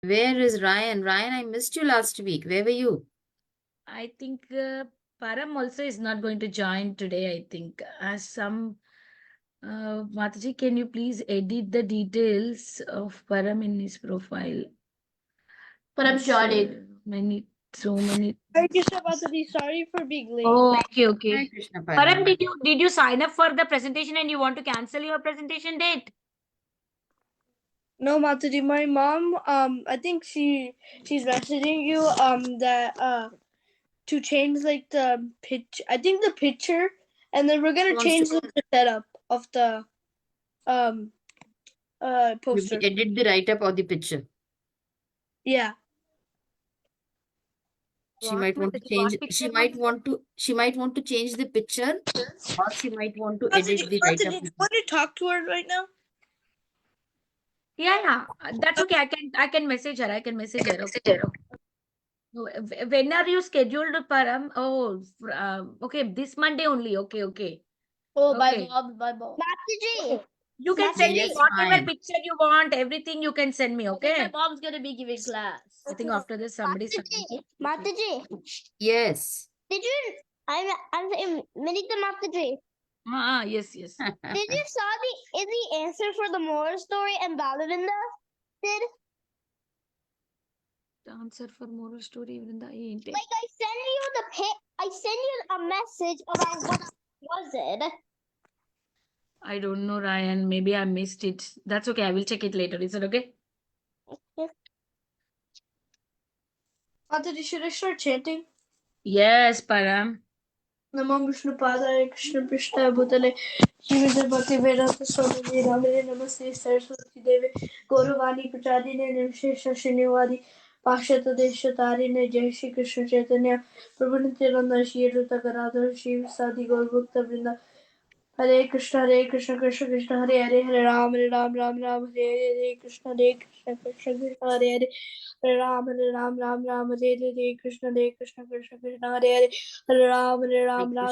Where is Ryan? Ryan, I missed you last week. Where were you? I think Param also is not going to join today. I think as some Mataji, can you please edit the details of Param in his profile? Param joining. So many. Thank you so much, Mataji. Sorry for being late. Oh, okay, Hi, okay. Krishna Param, Param. did you sign up for the presentation and you want to cancel your presentation date? No, Mataji, my mom, I think she's messaging you, that, to change, like, the pitch, I think the picture, and then we're gonna change the setup of the, poster. Edit the write-up or the picture. Yeah. She might want to change. She might want to change the picture, or she might want to edit the write-up. Mataji, do you want to talk to her right now? Yeah. That's okay. I can message her. Okay. When are you scheduled, Param? Oh, okay. This Monday only. Okay. Oh, Okay. bye, Bob. Mataji. You can send me Yes, whatever fine. picture you want. Everything you can send me. Okay. My mom's gonna be giving class. I think after this somebody's. Mataji, Yes. did you? I'm saying Minita Mataji. Yes. Did you saw the answer for the moral story and Balavinda did? The answer for moral story even the Like I sent you a message about what was it? I don't know, Ryan. Maybe I missed it. That's okay. I will check it later. Is it okay? Mataji, should I start chanting? Yes, Param. Namo Vishnu Padaya Krishna Prishna Bhutale Shrimati Bhakti Vedanta Swami Ramane Namaste Saraswati Devi Gauravani Pachadine Nivshesha Srinivadi Pakshata Deshatarine Jai Shri Krishna Chaitanya Prabhu Nityananda Shri Ruta Garadhar Shri Sadi Gaur Bhakta Vrinda Hare Krishna Krishna Krishna Hare Hare Hare Ram Ram Hare Hare Krishna Krishna Krishna Hare Hare Hare Ram Hare Hare Krishna Krishna Krishna Hare Hare Hare Ram Hare Hare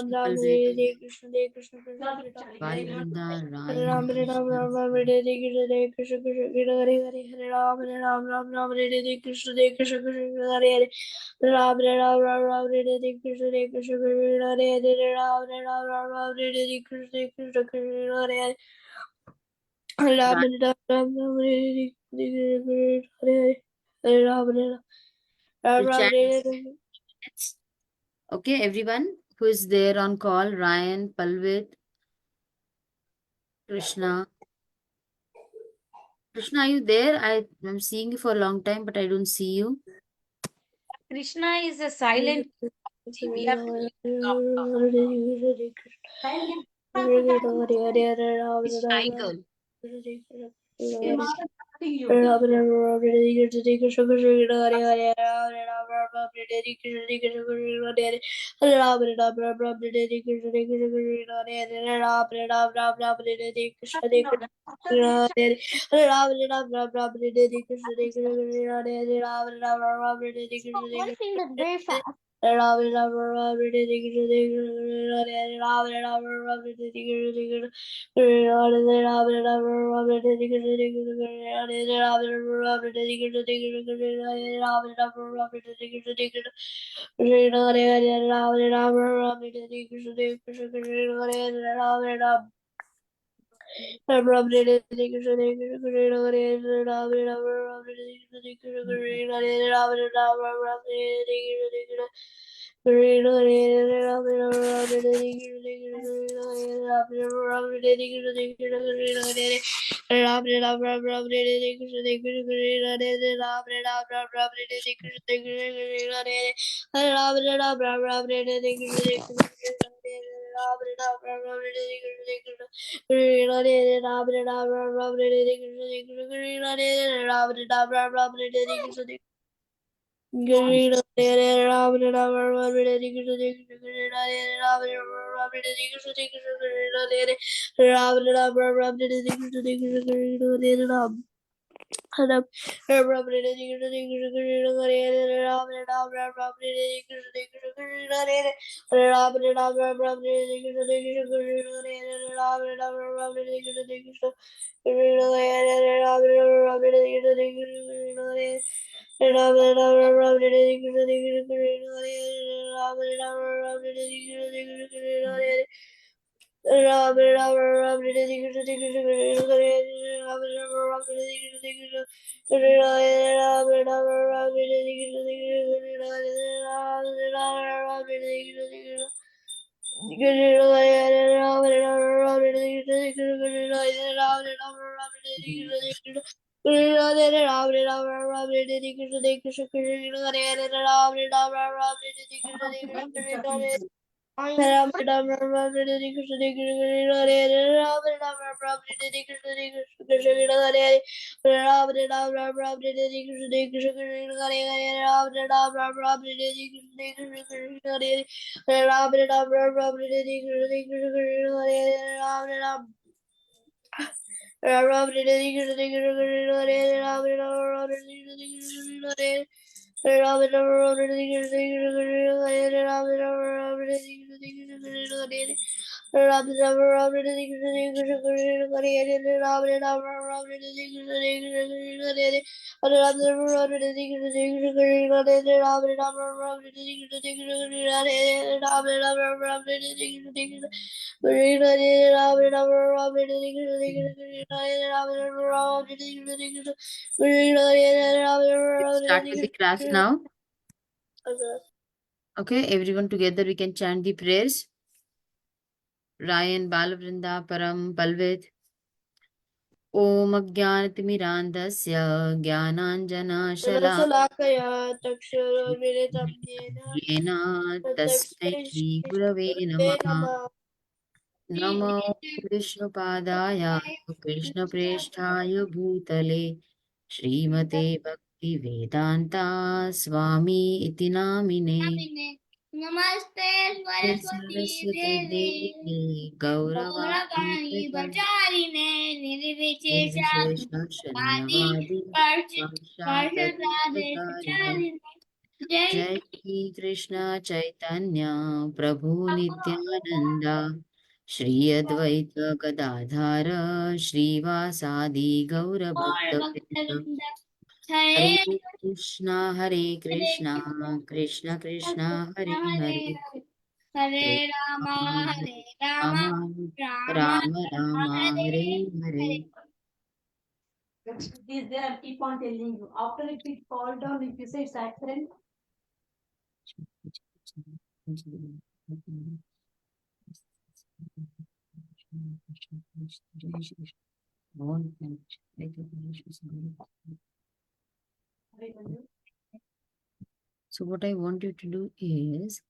Krishna Krishna Krishna Hare Hare Valinda Hare Ryan Ram Krishna. Hare Hare Krishna Krishna Hare Hare Hare Ram Hare Hare Krishna Krishna Krishna Hare Hare Ram Hare Krishna Krishna Krishna Hare Hare Ram Hare Krishna Krishna Krishna Hare Hare Ram Hare We'll chat. Okay, everyone who is there on call, Ryan, Palvit, Krishna. Krishna, are you there? I'm seeing you for a long time, but I don't see you. Krishna is a silent. We have to It's shy girl. Very fast. Ram Ram Ram Hare Krishna Hare Ram Ram Ram Ram Hare Krishna Hare Ram Ram Ram Ram Hare Krishna Hare Ram Ram Ram Ram Hare Krishna Hare Ram Ram Ram Ram Hare Krishna Hare Ram Ram Ram Ram Hare Krishna Hare Ram Ram Ram Ram Hare Krishna Hare Ram Ram Ram Hare Krishna Krishna Hare Ram Ram Ram Hare Krishna Ram Ram Ram Hare Krishna Ram Ram Ram Hare Krishna Ram Ram Ram Ram Hare Krishna Krishna Hare Ram Ram Ram Ram Hare Krishna Krishna Hare Ram Ram Ram Ram Hare Krishna Krishna Hare Ram Ram Ram Ram Hare Krishna Krishna Hare Ram Ram Ram Ram Hare Krishna Krishna Hare Ram Ram Ram Ram Hare Krishna Krishna Hare Ram Ram Ram Hare Krishna Hare Ram Ram Ram Hare Krishna Krishna Hare Ram Ram Ram Hare Krishna Krishna Hare Ram Ram Ram Hare Krishna Krishna Hare Ram Ram Ram Hare Krishna Krishna Hare Ram Ram Ram Hare Krishna Krishna Hare Ram Ram Ram Hare Krishna Krishna Hare Ram Ram Ram Hare Krishna Krishna Hare Ram Ram Ram Hare Krishna Krishna Hare Ram Ram Ram Hare Krishna Krishna Hare Ram Ram Start with the class now. Okay. Okay, everyone together we can chant the prayers. Ryan, Balavrinda, Param, Palvit. Om अज्ञानतिमिरान्धस्य ज्ञानाञ्जनशलाकया Salaakaya Takshara येन तस्मै Tasmai श्रीगुरवे Shri नमः। Nama नमो विष्णुपादाय कृष्णप्रेष्ठाय भूतले श्रीमते भक्तिवेदान्ता स्वामी इति नामिने। नमस्ते सरस्वती सरस्वती देवी देवी गौरवाणी गौरवाणी प्रचारिणे निर्विशेष निर्विशेषशून्यवादी साक्षात्कारिणे। पार्षदादेशालिने जय जय श्री कृष्ण चैतन्य प्रभु नित्यानंद श्री अद्वैत गदाधर श्रीवासादि गौरभक्तवृंद। हरे हरे कृष्णा कृष्ण कृष्ण हरे हरे हरे हरे राम राम हरे राम राम राम राम राम राम हरे हरे हरे। हरे It is there, I keep on telling you. After if it fall down, if you say it's accident, So what I want you to do is,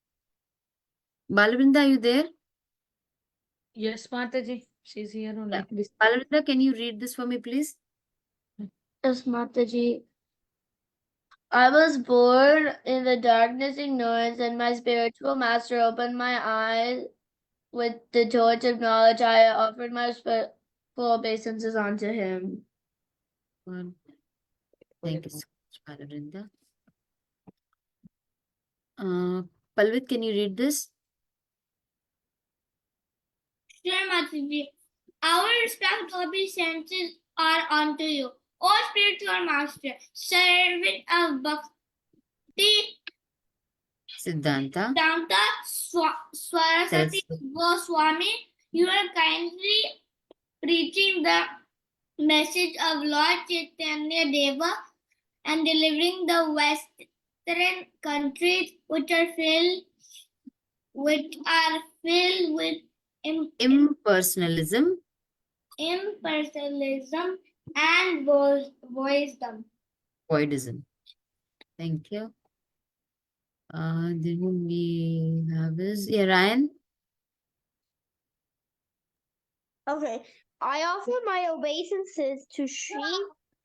Balavrinda, are you there? Yes, Mataji. She's here only. Balavrinda, can you read this for me, please? Yes, Mataji. I was born in the darkness ignorance, and my spiritual master opened my eyes with the torch of knowledge. I offered my full obeisances unto him. Thank you so much, Balavrinda. Palvit, can you read this? Sure, Mataji. Our respect obeisances are unto you, O spiritual master, servant of Bhakti Siddhanta. Danta Saraswati Goswami. You are kindly preaching the message of Lord Chaitanya Deva and delivering the Western countries which are filled with Impersonalism. impersonalism and wisdom. Voidism. Thank you. Then we have is Ryan. Okay, I offer my obeisances to Sri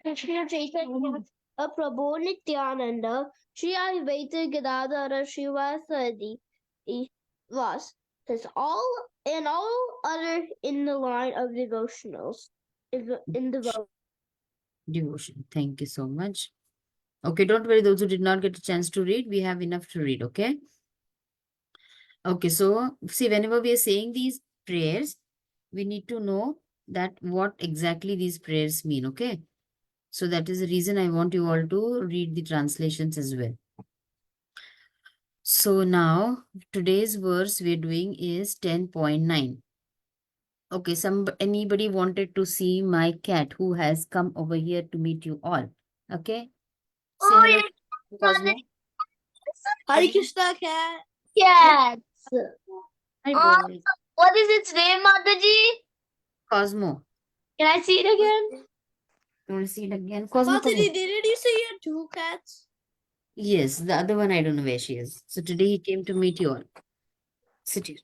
Krishna Chaitanya Prabhu Nityananda, Sri Advaita Gadadhara Srivasadi Vas, says all and all other in the line of devotionals in the Devotion. Thank you so much. Okay, don't worry, those who did not get a chance to read, we have enough to read, okay? Okay, so see, whenever we are saying these prayers, we need to know that what exactly these prayers mean, okay? So that is the reason I want you all to read the translations as well. So now, today's verse we're doing is 10.9. Okay, anybody wanted to see my cat who has come over here to meet you all. Okay? Say Oh, hello, yes, Cosmo. Hare Krishna cat. Cats. Hi, Uh, boy. what is its name, Mataji? Cosmo. Can I see it again? You want to see it again? Cosmo, come Mataji, here. didn't you say you had 2 cats? Yes, the other one, I don't know where she is. So today he came to meet you all. Sit here.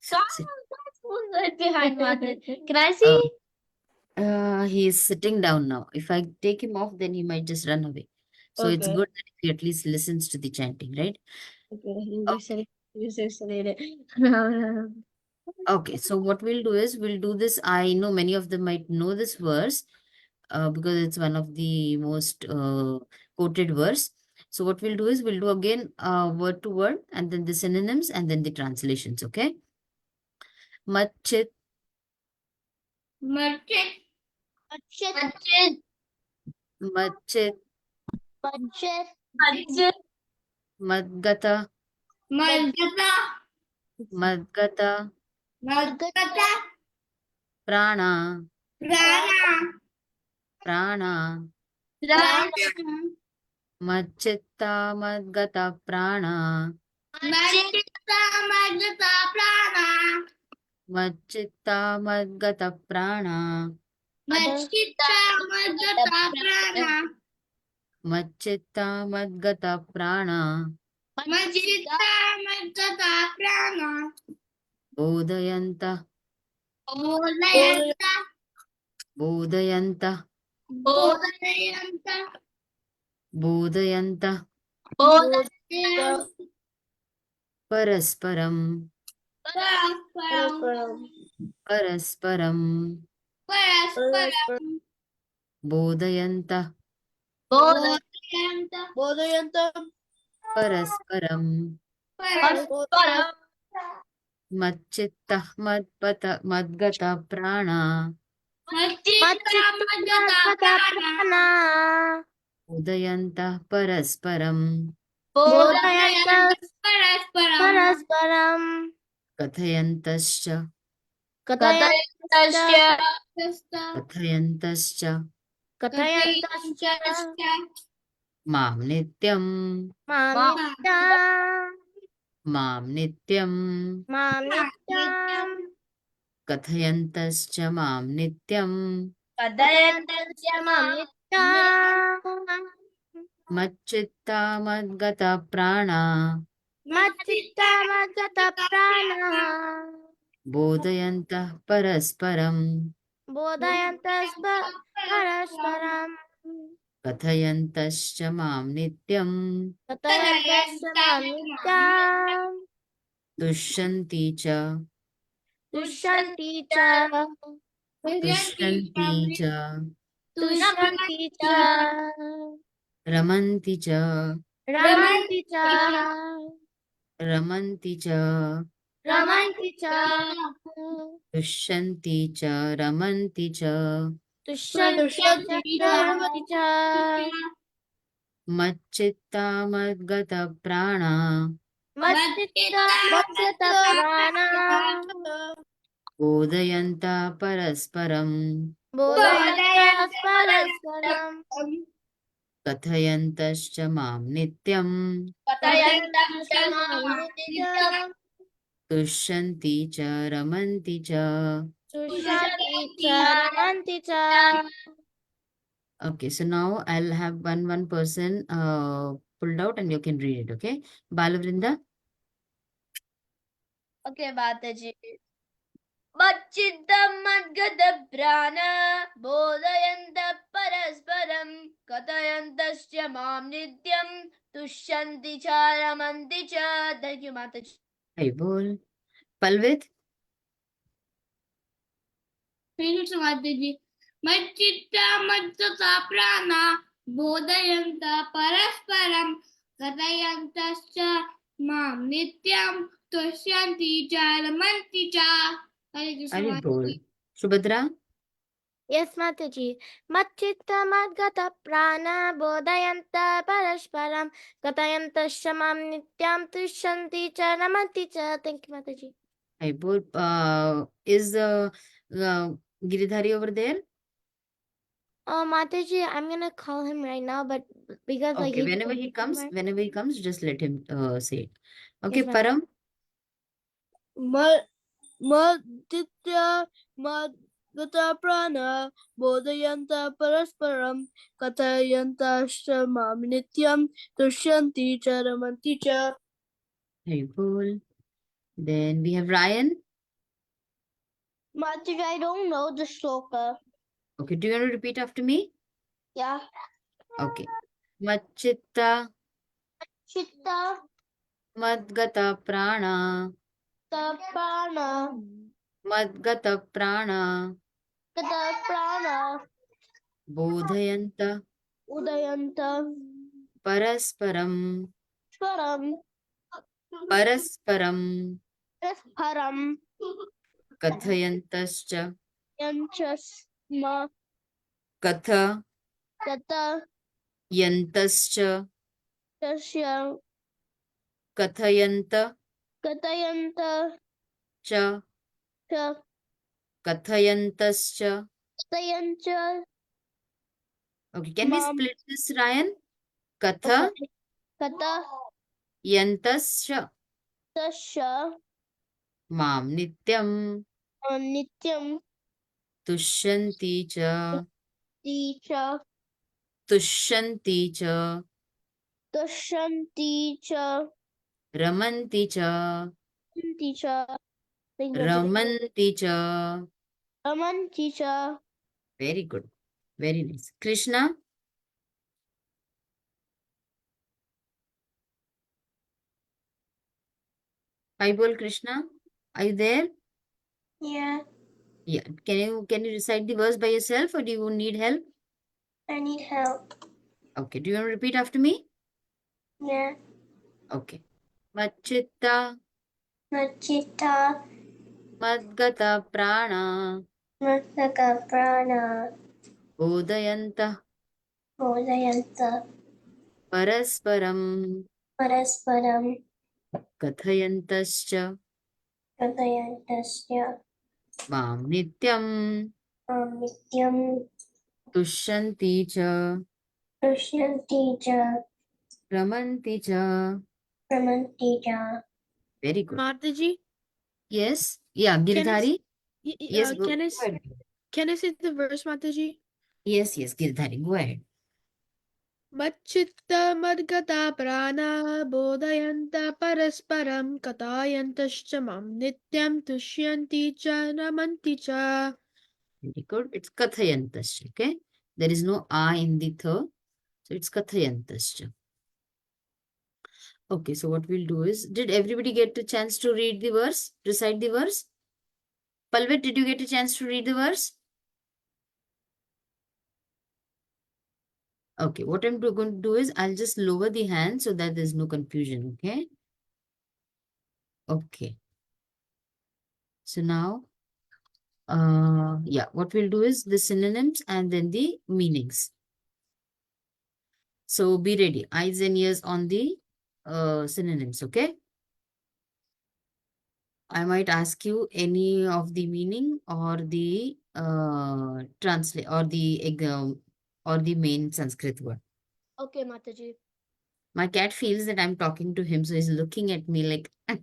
Sit. That's who's right behind Mataji. Can I Uh, see? he is sitting down now. If I take him off, then he might just run away. So it's Okay. good that he at least listens to the chanting, right? Okay. Okay. You said it. Okay, so what we'll do is we'll do this. I know many of them might know this verse because it's one of the most quoted verse. So what we'll do is we'll do again word to word and then the synonyms and then the translations, okay? Machit, Machit. machit, madgata, Malgata. madgata, Malgata. prana, Prana. prana, Prana. machitta, madgata, prana, Malgata. Malgata. Prana. machitta, madgata, prana, Machita. Malgata. Prana. machitta, madgata, prana, Machita. Malgata. Prana. bodhayanta, Bodhayanta. bodhayanta, Bodhayanta. bodhayanta, Bodhayanta. parasparam, Parasparam. parasparam, Parasparam. bodhayanta, Bodhayanta. Bodhayanta. parasparam, Parasparam. machitta, madpata, madgata, prana, Machita. Malgata. Prana. bodhayanta, parasparam, Bodhayanta. Parasparam. kathayantascha, Kathayantasya. kathayantascha, Kathayantasya. मां नित्यं मां नित्यं Nityam. कथयन्तश्च मां नित्यं Kathayantasya. मच्चित्ता मद्गतप्राणा Machita. Malgata. Prana. बोधयन्तः परस्परं Bodhayantasya. कथयन्तश्च मां नित्यं Nityam. तुष्यन्ति च Tushyanti cha. तुष्यन्ति च Tushyanti cha. रमन्ति च Ramanti cha. रमन्ति च Ramanti cha. तुष्यन्ति च रमन्ति च Tushyanti cha. Ramanti cha. मच्चित्ता मद्गतप्राणा Machita. Malgata. Prana. बोधयन्तः परस्परं Bodhayantas parasparam. कथयन्तश्च मां नित्यं Kathayantas nityam. तुष्यन्ति च रमन्ति च Tushyanti cha. Ramanti cha. Okay, so now I'll have one person pulled out and you can read it, okay? Balavrinda? Okay, Mataji. Machidam madgada prana bodhayanta parasparam kathayantasya mam nityam tushyanti cha ramanti cha. Thank you, Mataji. Hi, bol. Palvit? Finish, Mataji. मच्चित्ता मज्जता प्राणा बोधयन्तः परस्परं कथयन्तश्च मां नित्यं तुष्यन्ति च रमन्ति च. Hare Krishna Very good. Mataji. Subhadra? Yes, Mataji. Matchitta madgata prana bodhayanta parasparam katayantasya mam nityam tushyanti cha namanti cha. Thank you, Mataji. I both. Is Giridhari over there? Mataji, I'm gonna call him right now, but because like Okay, he's whenever he comes, just let him say it. Okay, Yes, Mataji. Param? Maditya madgata prana bodhayanta parasparam kathayanta mam nityam tushyanti cha ramanti cha. Very cool. Then we have Ryan. Mataji, I don't know the shloka. Okay, do you want to repeat after me? Yeah. Okay. Machitta Chitta madgata prana tapana madgata prana kata prana bodhayanta udayanta parasparam param parasparam param kathayantascha yanchasma kathayantascha kata tasya kathayanta katayanta cha cha kathayantascha. katayancha Okay, can we mam split this, Ryan? okay kata Kathayantascha tasya mam nityam nityam tushyanti cha ticha tushyanti cha tushanti cha ramanti cha ticha. Thank you, Mataji. ramanti cha. Raman teacher. Very good. Very nice. Krishna? Hi, bol Krishna. Are you there? Yeah, Yeah. Can you recite the verse by yourself or do you need help? I need help. Okay. Do you want to repeat after me? Yeah. Okay. Machitta Machita madgata prana Masaka Prana bodhayanta Bodhayanta parasparam Parasparam kathayantascha Katayantasya mam nityam Nityam tushyanti cha Tushyanti cha ramanti cha. Pramanti cha. Very good. Mataji, Yes. Yeah, can I, s- Giridhari. y- y- Yes, go can ahead. can I say the verse, Mataji? Yes, Giridhari, go ahead. Machitta madgata prana bodhayanta parasparam katayantascha mam nityam tushyanti cha ramanti cha. Very good. It's kathayantascha, okay? There is no I in the third. So it's kathayantascha. Okay, so what we'll do is, did everybody get a chance to read the verse, recite the verse? Palvet, did you get a chance to read the verse? Okay, what I'm going to do is, I'll just lower the hand so that there's no confusion, okay? Okay. So now, yeah, what we'll do is the synonyms and then the meanings. So be ready. Eyes and ears on the synonyms, okay? I might ask you any of the meaning or the translate or the main Sanskrit word. Okay, Mataji. My cat feels that I'm talking to him, so he's looking at me like. I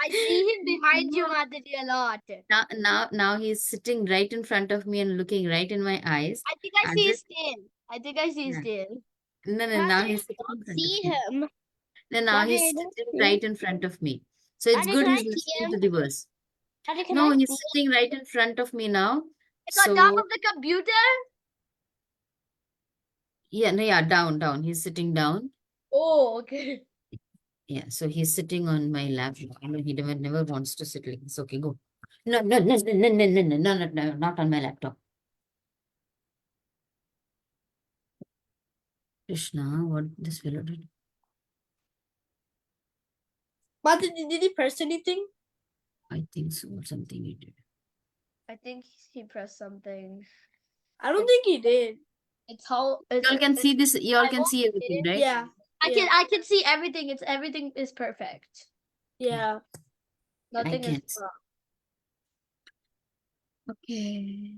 see him behind you, Mataji, a lot. Now he's sitting right in front of me and looking right in my eyes. I think I As see if, his tail. I think I see his yeah. tail. No, now Mataji, he's I sitting in don't front of see me. him. No, now Mataji, he's I don't sitting see right him. in front of me. So it's Mataji, good can I he's see listening him? to the verse. Mataji, can No, I he's see him? sitting right in front of me now. Like on top So of the computer? yeah, no, yeah, down. He's sitting down. Oh, okay. Yeah, so he's sitting on my lap. I know he never wants to sit like this. Okay, go. No, not on my laptop. Krishna, what this fellow did? Mataji, did he press anything? I think so, something he did. I think he pressed something. I don't think he did. It's how it's. Y'all can see this, y'all I can see won't everything, say- right? Yeah. I can see everything. Everything is perfect. Yeah. Nothing is can't. wrong. Okay.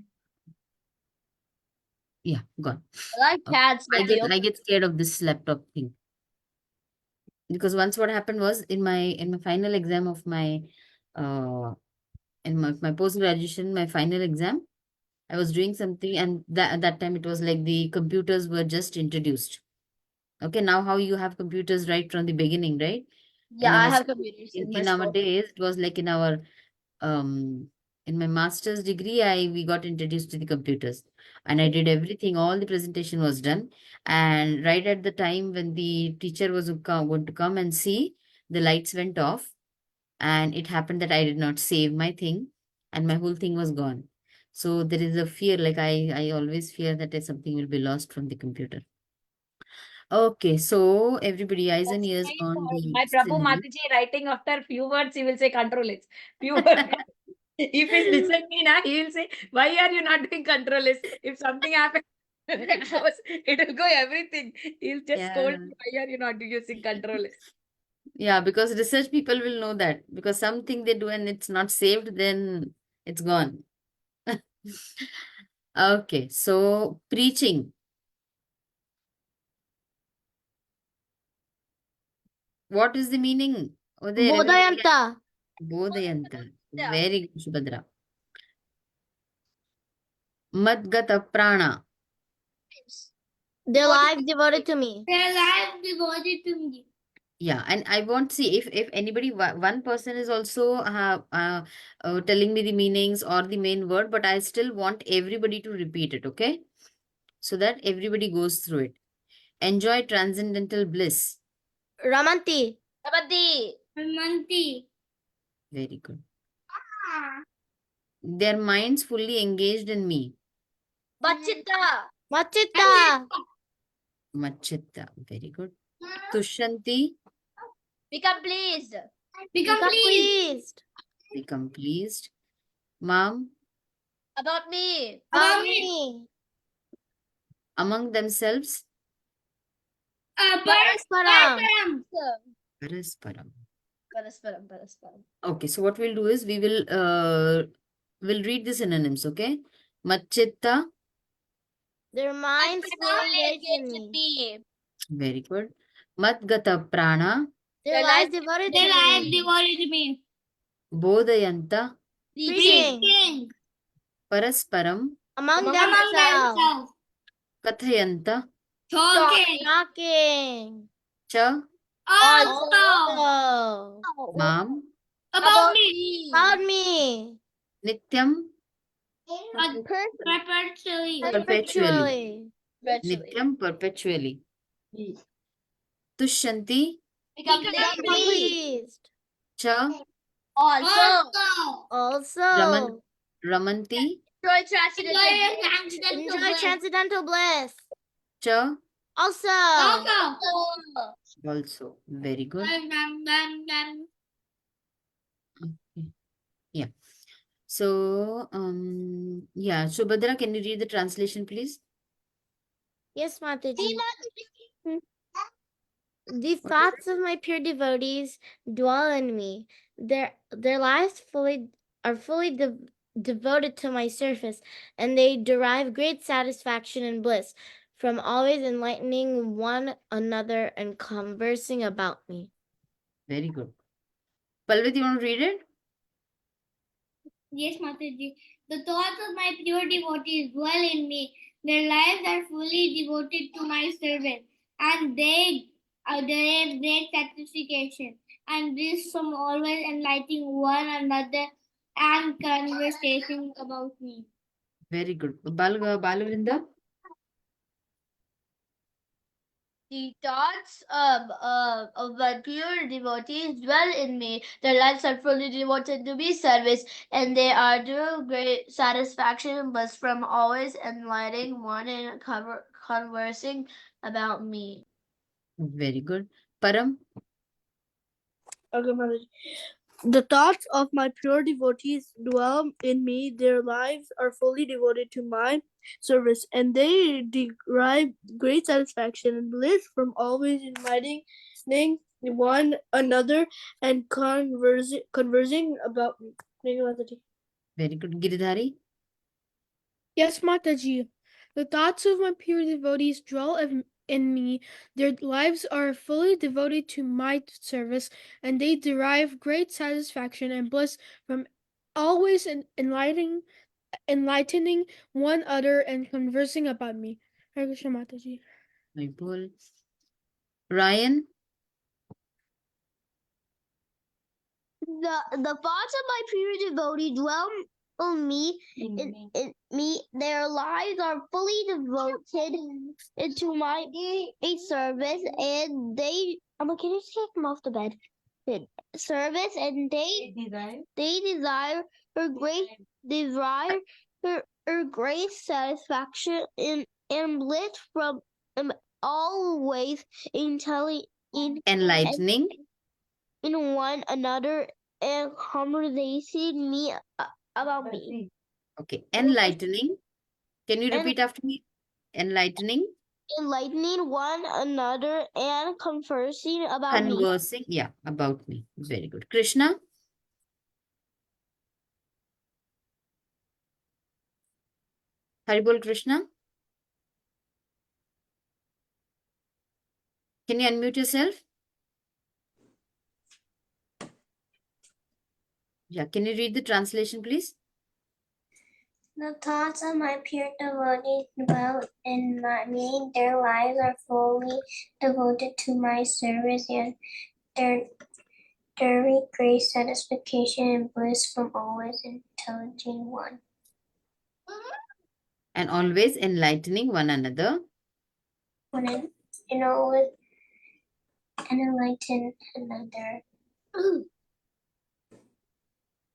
Yeah, gone. I like cats, I but they I get scared of this laptop thing. Because once what happened was in my final exam of my in my post graduation, my final exam, I was doing something, and at that time it was like the computers were just introduced. Okay, now how you have computers right from the beginning, right? Yeah, In I our have computers in my in our school. days, it was like in my master's degree, we got introduced to the computers, and I did everything. All the presentation was done, and right at the time when the teacher was going to come and see, the lights went off, and it happened that I did not save my thing, and my whole thing was gone. So there is a fear, like I always fear that something will be lost from the computer. Okay, so everybody, eyes and ears on the My Prabhu screen. Mataji writing after few words, he will say control S. Few words. If he's listening me now, he will say, why are you not doing control S? If something happens, it will go everything. He'll just scold Yeah. me, why are you not using control S? Yeah, because research people will know that because something they do and it's not saved, then it's gone. Okay, so preaching. What is the meaning? Oh, there, everybody. Bodhayanta. Bodhayanta. Very good, Subhadra. Madgata prana. Their life devoted to me. Their life devoted to me. Yeah, and I want to see if anybody one person is also telling me the meanings or the main word, but I still want everybody to repeat it, okay? So that everybody goes through it. Enjoy transcendental bliss. Ramanti. Manti. Very good. Their minds fully engaged in me. Machita. Machita. Machitta. Very good. Tushanti. Become pleased. Become pleased. Become pleased. Mom. About me. About me. Among themselves. Parasparam. Parasparam. Parasparam. Okay, so what we'll do is we'll read the synonyms, okay? Machitta. Their minds fully engaged in me. Very good. Madgata prana. Their lives devoted to Their life me. devoted to me. Bodhayanta. Preaching. Parasparam. Among Among themselves. themselves. Kathayanta. Talking. Cha. Also. Mam. About me. About me. Nityam. Perpetually. Perpetually. Nityam perpetually. Tushanti. Become Pleased. Cha. Also. Ramanti. Enjoy transcendental bliss. Cha. Also. Also. Very good. Okay. Yeah. So, yeah. Subhadra, can you read the translation, please? Yes, Mataji. The thoughts of my pure devotees dwell in me. Their lives are fully devoted to my service, and they derive great satisfaction and bliss from always enlightening one another and conversing about me. Very good. Palvit, you want to read it? Yes, Mataji. The thoughts of my pure devotees dwell in me. Their lives are fully devoted to my service, and they derive great satisfaction and bliss from always enlightening one another and conversing about me. Very good. Balavinda? The thoughts of my pure devotees dwell in me. Their lives are fully devoted to me service, and they are to great satisfaction, but from always enlightening one and conversing about me. Very good. Param, Okay, Mataji. The thoughts of my pure devotees dwell in me. Their lives are fully devoted to my service, and they derive great satisfaction and bliss from always inviting one another and conversing about me. Thank you, Mataji. very good. Giridhari, Yes, Mataji. The thoughts of my pure devotees dwell in me. Their lives are fully devoted to my service, and they derive great satisfaction and bliss from always enlightening one another and conversing about me. Hare Krishna, Mataji. Vipul. Ryan, The thoughts of my pure devotee dwell on me. In me, their lives are fully devoted into my service, and they. Can you take them off the bed? Service, and they desire her great desire her great satisfaction and bliss from always enlightening. in one another and conversing me about me. Okay, enlightening. Can you And repeat after me? Enlightening, enlightening one another and conversing about me. conversing. Yeah, about me. Very good. Krishna, Haribol Krishna. Can you unmute yourself? Yeah, can you read the translation, please? The thoughts of my pure devotees dwell in me. Their lives are fully devoted to my service, and their great satisfaction and bliss from always intelligent one. And always enlightening one another. And always enlighten another.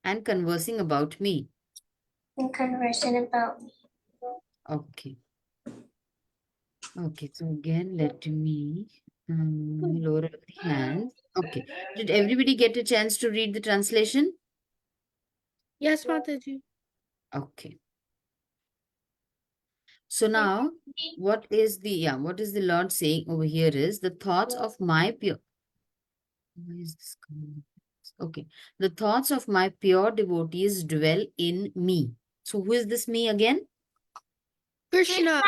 And conversing about me. And conversing about me. Okay. Okay, so again, let me lower the hands. Okay. Did everybody get a chance to read the translation? Yes, Mataji. Okay. So now, what is the Lord saying over here is the thoughts of my pure. Why is this coming? Okay. The thoughts of my pure devotees dwell in me. So who is this me again? Krishna.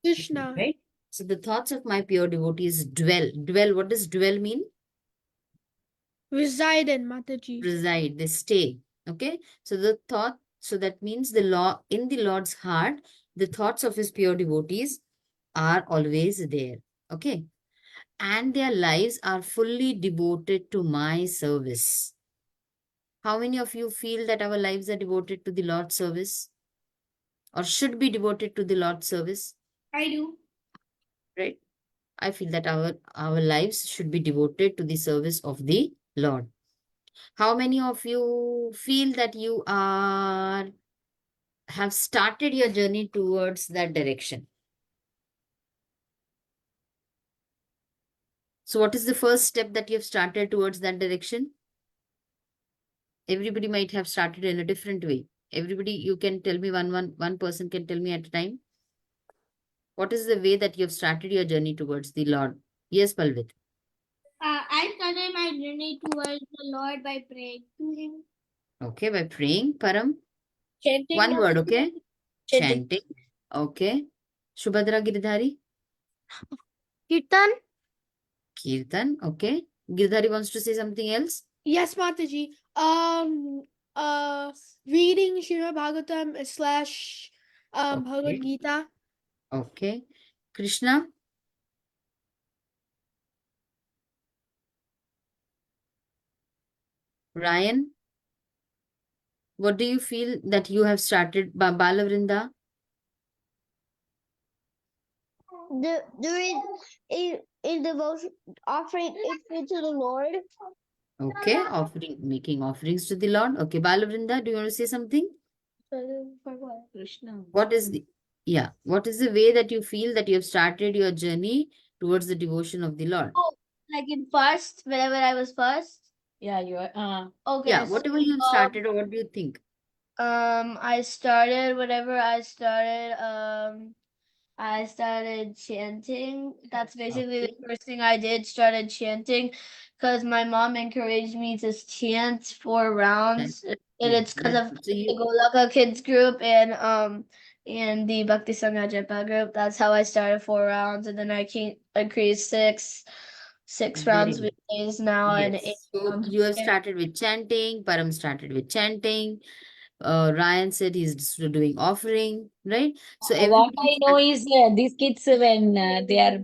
Krishna. Right? So the thoughts of my pure devotees dwell. Dwell, what does dwell mean? Reside in Mataji. Reside, they stay. Okay. So that means the law in the Lord's heart, the thoughts of his pure devotees are always there. Okay. And their lives are fully devoted to my service. How many of you feel that our lives are devoted to the Lord's service or should be devoted to the Lord's service? I do. Right? I feel that our lives should be devoted to the service of the Lord. How many of you feel that you have started your journey towards that direction? So what is the first step that you have started towards that direction? Everybody might have started in a different way. Everybody, you can tell me one person can tell me at a time. What is the way that you have started your journey towards the Lord? Yes, Palvit. I started my journey towards the Lord by praying to Him. Okay, by praying. Param? Chanting. One word, okay? Chanting. Chanting. Okay. Shubhadra Giridhari? Kirtan. Kirtan. Okay. Giridhari wants to say something else? Yes, Mataji. Reading Srimad Bhagavatam slash Bhagavad Okay. Gita. Okay. Krishna? Ryan? What do you feel that you have started? Balavrinda? There is in devotion offering it to the Lord. Okay. Making offerings to the Lord. Okay. Balavrinda, do you want to say something? Krishna. What is the Yeah. What is the way that you feel that you have started your journey towards the devotion of the Lord? Oh, like in first, whenever I was first. Yeah, you are. Okay, Yeah. so Whatever you've started, or what do you think? I started whenever I started chanting. That's basically Okay. the first thing I did, started chanting, because my mom encouraged me to chant 4 rounds. And Good. it's because That's of good. So the you Golaka Kids group and the Bhakti Sangha Japa group. That's how I started 4 rounds, and then I increased six very rounds good. weekdays now and eight Yes. So rounds. you have started with chanting. Param started with chanting. Ryan said he's just doing offering, right? So What everybody I know is these kids, when they are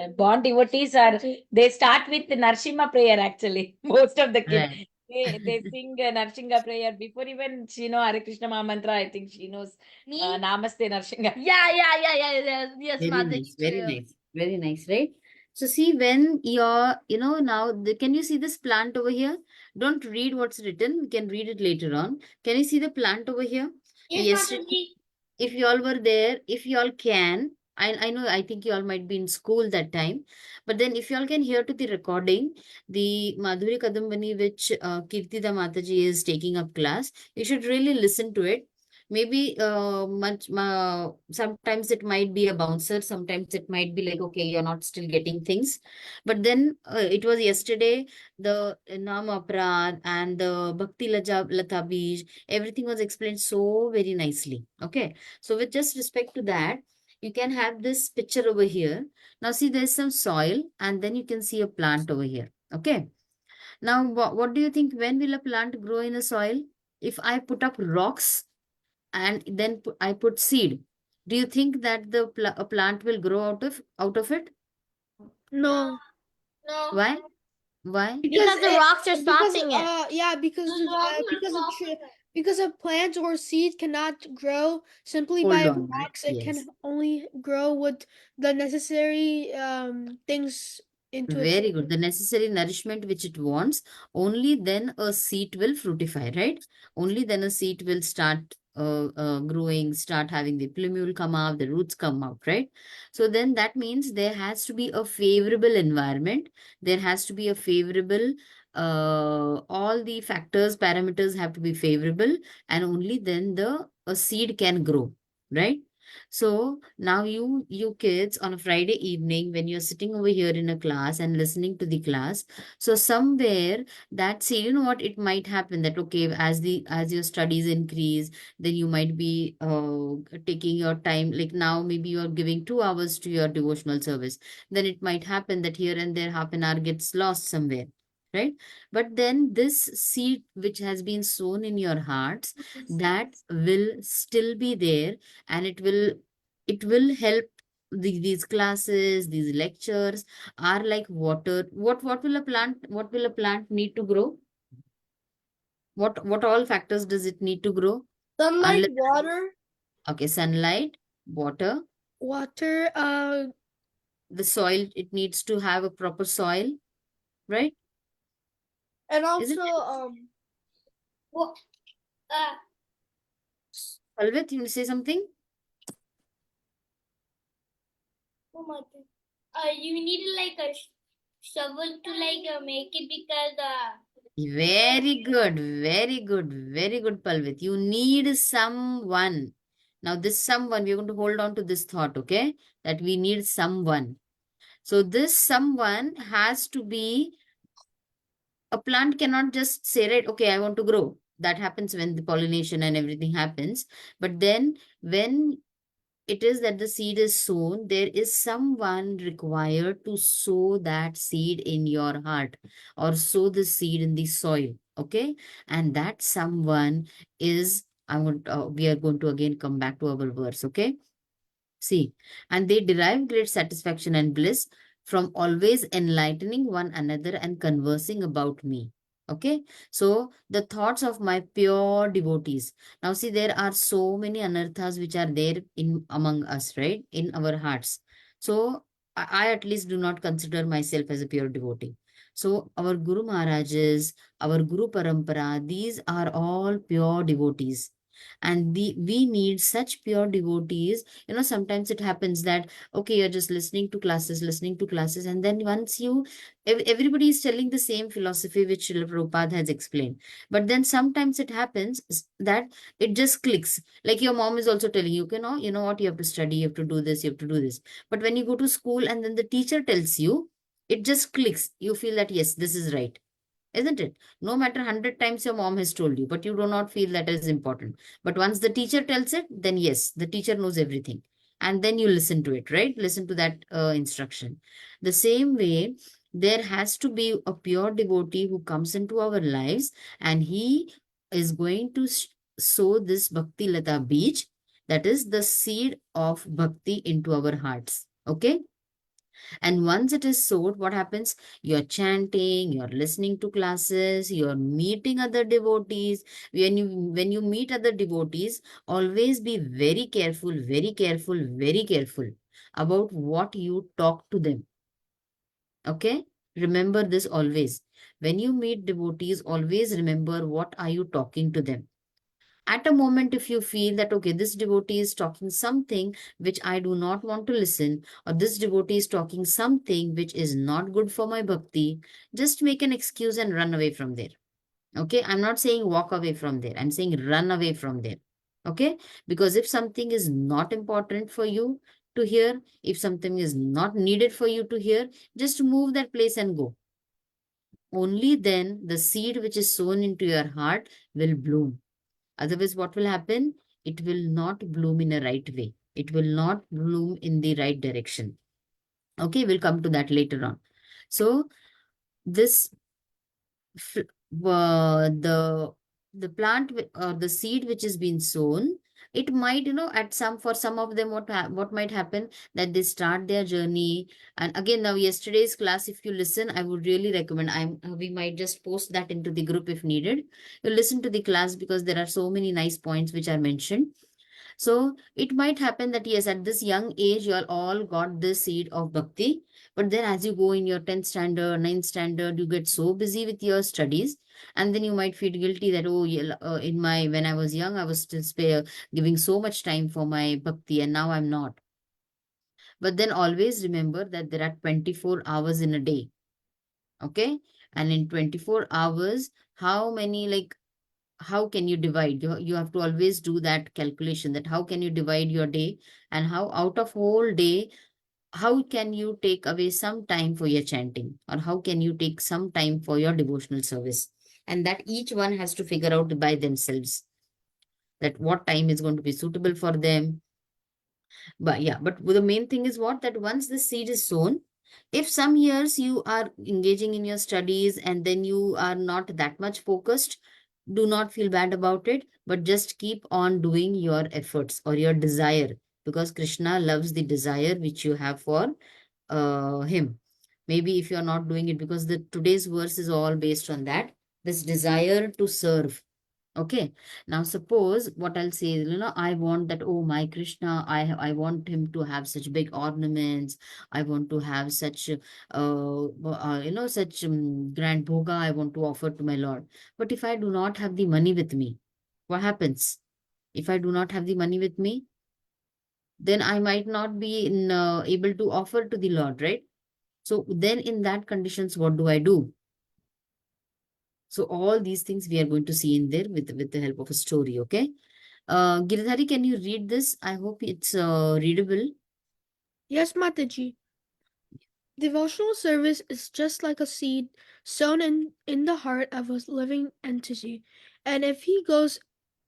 born devotees, are they start with Narsimha prayer actually. Most of the kids right. they sing Narsimha prayer before even she know Hare Krishna Mahamantra. I think she knows Me? Namaste Narsimha. Yes, Very Mataji, nice, very true. nice, very nice, right? So see when you're, now, can you see this plant over here? Don't read what's written. You can read it later on. Can you see the plant over here? Yes, Yesterday, Mataji. if you all were there, if you all can, I know, I think you all might be in school that time, but then if you all can hear to the recording, the Madhuri Kadambani, which Kirtida Mataji is taking up class, you should really listen to it. Maybe sometimes it might be a bouncer, sometimes it might be like, okay, you're not still getting things. But then it was yesterday, the Nam Aprad and the Bhakti Lata Bij, everything was explained so very nicely. Okay. So with just respect to that, you can have this picture over here. Now see, there's some soil and then you can see a plant over here. Okay. Now, what do you think? When will a plant grow in a soil? If I put up rocks and then I put seed, do you think that a plant will grow out of it? No. No. Why? Why? Because the rocks are because stopping it. yeah, because a plant or seed cannot grow simply Hold by on, right? rocks. It Yes. can only grow with the necessary things into its. Very good. The necessary nourishment which it wants, only then a seed will fructify, right? Only then a seed will start growing, start having the plumule come out, the roots come out, right? So then that means there has to be a favorable environment. There has to be a favorable, all the factors, parameters have to be favorable, and only then a seed can grow, right? So now you kids on a Friday evening when you're sitting over here in a class and listening to the class, so somewhere that say, you know what, it might happen that okay, as your studies increase, then you might be taking your time, like now maybe you are giving 2 hours to your devotional service. Then it might happen that here and there half an hour gets lost somewhere. Right? But then this seed which has been sown in your hearts, that will still be there, and it will help. These classes, these lectures are like water. What will a plant need to grow? What all factors does it need to grow? Sunlight, Unless, water, okay, sunlight, water, Water, the soil, it needs to have a proper soil, right? and Isn't also it? what? Uh, Palvit, you want to say something? oh my God. You need like a shovel to make it because Very good, very good, very good, Palvit. You need someone. Now, this someone, we're going to hold on to this thought, okay? That we need someone. So, this someone has to be, a plant cannot just say, right, okay, I want to grow. That happens when the pollination and everything happens. But then, when it is that the seed is sown, there is someone required to sow that seed in your heart or sow the seed in the soil. Okay. And that someone is, we are going to again come back to our verse. Okay. See, and they derive great satisfaction and bliss from always enlightening one another and conversing about me. Okay, so the thoughts of my pure devotees. Now, see, there are so many anarthas which are there in among us, right? In our hearts. So, I at least do not consider myself as a pure devotee. So, our Guru Maharajas, our Guru Parampara, these are all pure devotees. And we need such pure devotees. Sometimes it happens that, okay, you're just listening to classes, and then once everybody is telling the same philosophy which Srila Prabhupada has explained. But then sometimes it happens that it just clicks. Like your mom is also telling you, what, you have to study, you have to do this, you have to do this. But when you go to school and then the teacher tells you, it just clicks. You feel that, yes, this is right. Isn't it? No matter 100 times your mom has told you, but you do not feel that is important. But once the teacher tells it, then yes, the teacher knows everything. And then you listen to it, right? Listen to that instruction. The same way, there has to be a pure devotee who comes into our lives, and he is going to sow this Bhakti Lata Beej, that is the seed of Bhakti into our hearts. Okay? And once it is sowed, what happens? You're chanting, you're listening to classes, you're meeting other devotees. When you meet other devotees, always be very careful, very careful, very careful about what you talk to them. Okay? Remember this always. When you meet devotees, always remember what are you talking to them. At a moment, if you feel that, okay, this devotee is talking something which I do not want to listen, or this devotee is talking something which is not good for my bhakti, just make an excuse and run away from there. Okay, I'm not saying walk away from there, I'm saying run away from there. Okay, because if something is not important for you to hear, if something is not needed for you to hear, just move that place and go. Only then the seed which is sown into your heart will bloom. Otherwise, what will happen? It will not bloom in a right way. It will not bloom in the right direction. Okay, we'll come to that later on. So this the plant or the seed which is being sown, it might, at for some of them, what might happen, that they start their journey. And again, now yesterday's class, if you listen, I would really recommend, we might just post that into the group if needed. You listen to the class, because there are so many nice points which are mentioned. So it might happen that, yes, at this young age, you all got the seed of bhakti. But then as you go in your 10th standard, 9th standard, you get so busy with your studies. And then you might feel guilty that, oh, yeah, when I was young, I was still giving so much time for my bhakti, and now I'm not. But then always remember that there are 24 hours in a day. Okay. And in 24 hours, how many, like, how can you divide? You have to always do that calculation, that how can you divide your day, and how out of whole day, how can you take away some time for your chanting, or how can you take some time for your devotional service. And that each one has to figure out by themselves, that what time is going to be suitable for them. But yeah, but the main thing is what, that once the seed is sown, if some years you are engaging in your studies and then you are not that much focused, do not feel bad about it, but just keep on doing your efforts or your desire, because Krishna loves the desire which you have for him. Maybe if you're not doing it, because the today's verse is all based on that, this desire to serve. Okay. Now suppose what I'll say is, I want that, oh my Krishna, I want him to have such big ornaments. I want to have such, such grand bhoga I want to offer to my Lord. But if I do not have the money with me, what happens? If I do not have the money with me, then I might not be able to offer to the Lord, right? So then in that conditions, what do I do? So all these things we are going to see in there with the help of a story, okay? Giridhari, can you read this? I hope it's readable. Yes, Mataji. Devotional service is just like a seed sown in the heart of a living entity. And if he goes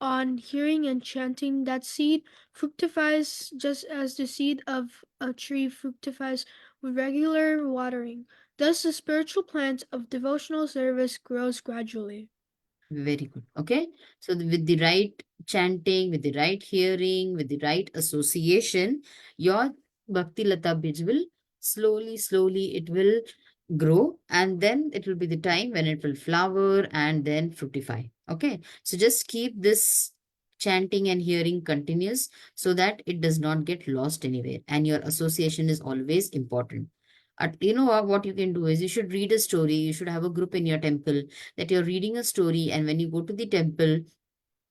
on hearing and chanting, that seed fructifies just as the seed of a tree fructifies with regular watering. Thus, the spiritual plant of devotional service grows gradually. Very good. Okay. So with the right chanting, with the right hearing, with the right association, your Bhakti Lata Bij will slowly, it will grow, and then it will be the time when it will flower and then fructify. Okay. So just keep this chanting and hearing continuous, so that it does not get lost anywhere, and your association is always important. What you can do is, you should read a story. You should have a group in your temple that you're reading a story, and when you go to the temple,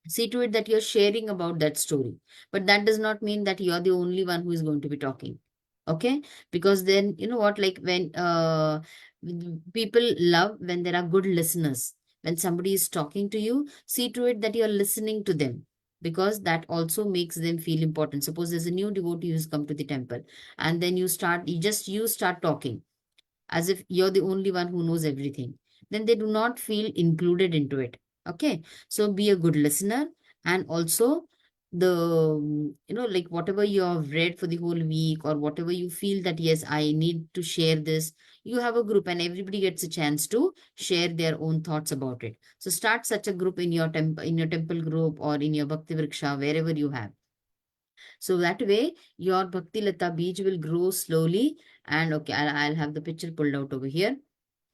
See to it that you're sharing about that story. But that does not mean that you're the only one who is going to be talking. Okay? Because then, you know what, like when people love when there are good listeners. When somebody is talking to you, see to it that you're listening to them. Because that also makes them feel important. Suppose there's a new devotee who's come to the temple, and then you start talking as if you're the only one who knows everything, then they do not feel included into it. Okay, so be a good listener. And also the like whatever you have read for the whole week, or whatever you feel that yes, I need to share this, you have a group and everybody gets a chance to share their own thoughts about it. So start such a group in your temple group, or in your bhakti vriksha, wherever you have. So that way, your Bhakti Lata beach will grow slowly. And okay, I'll have the picture pulled out over here.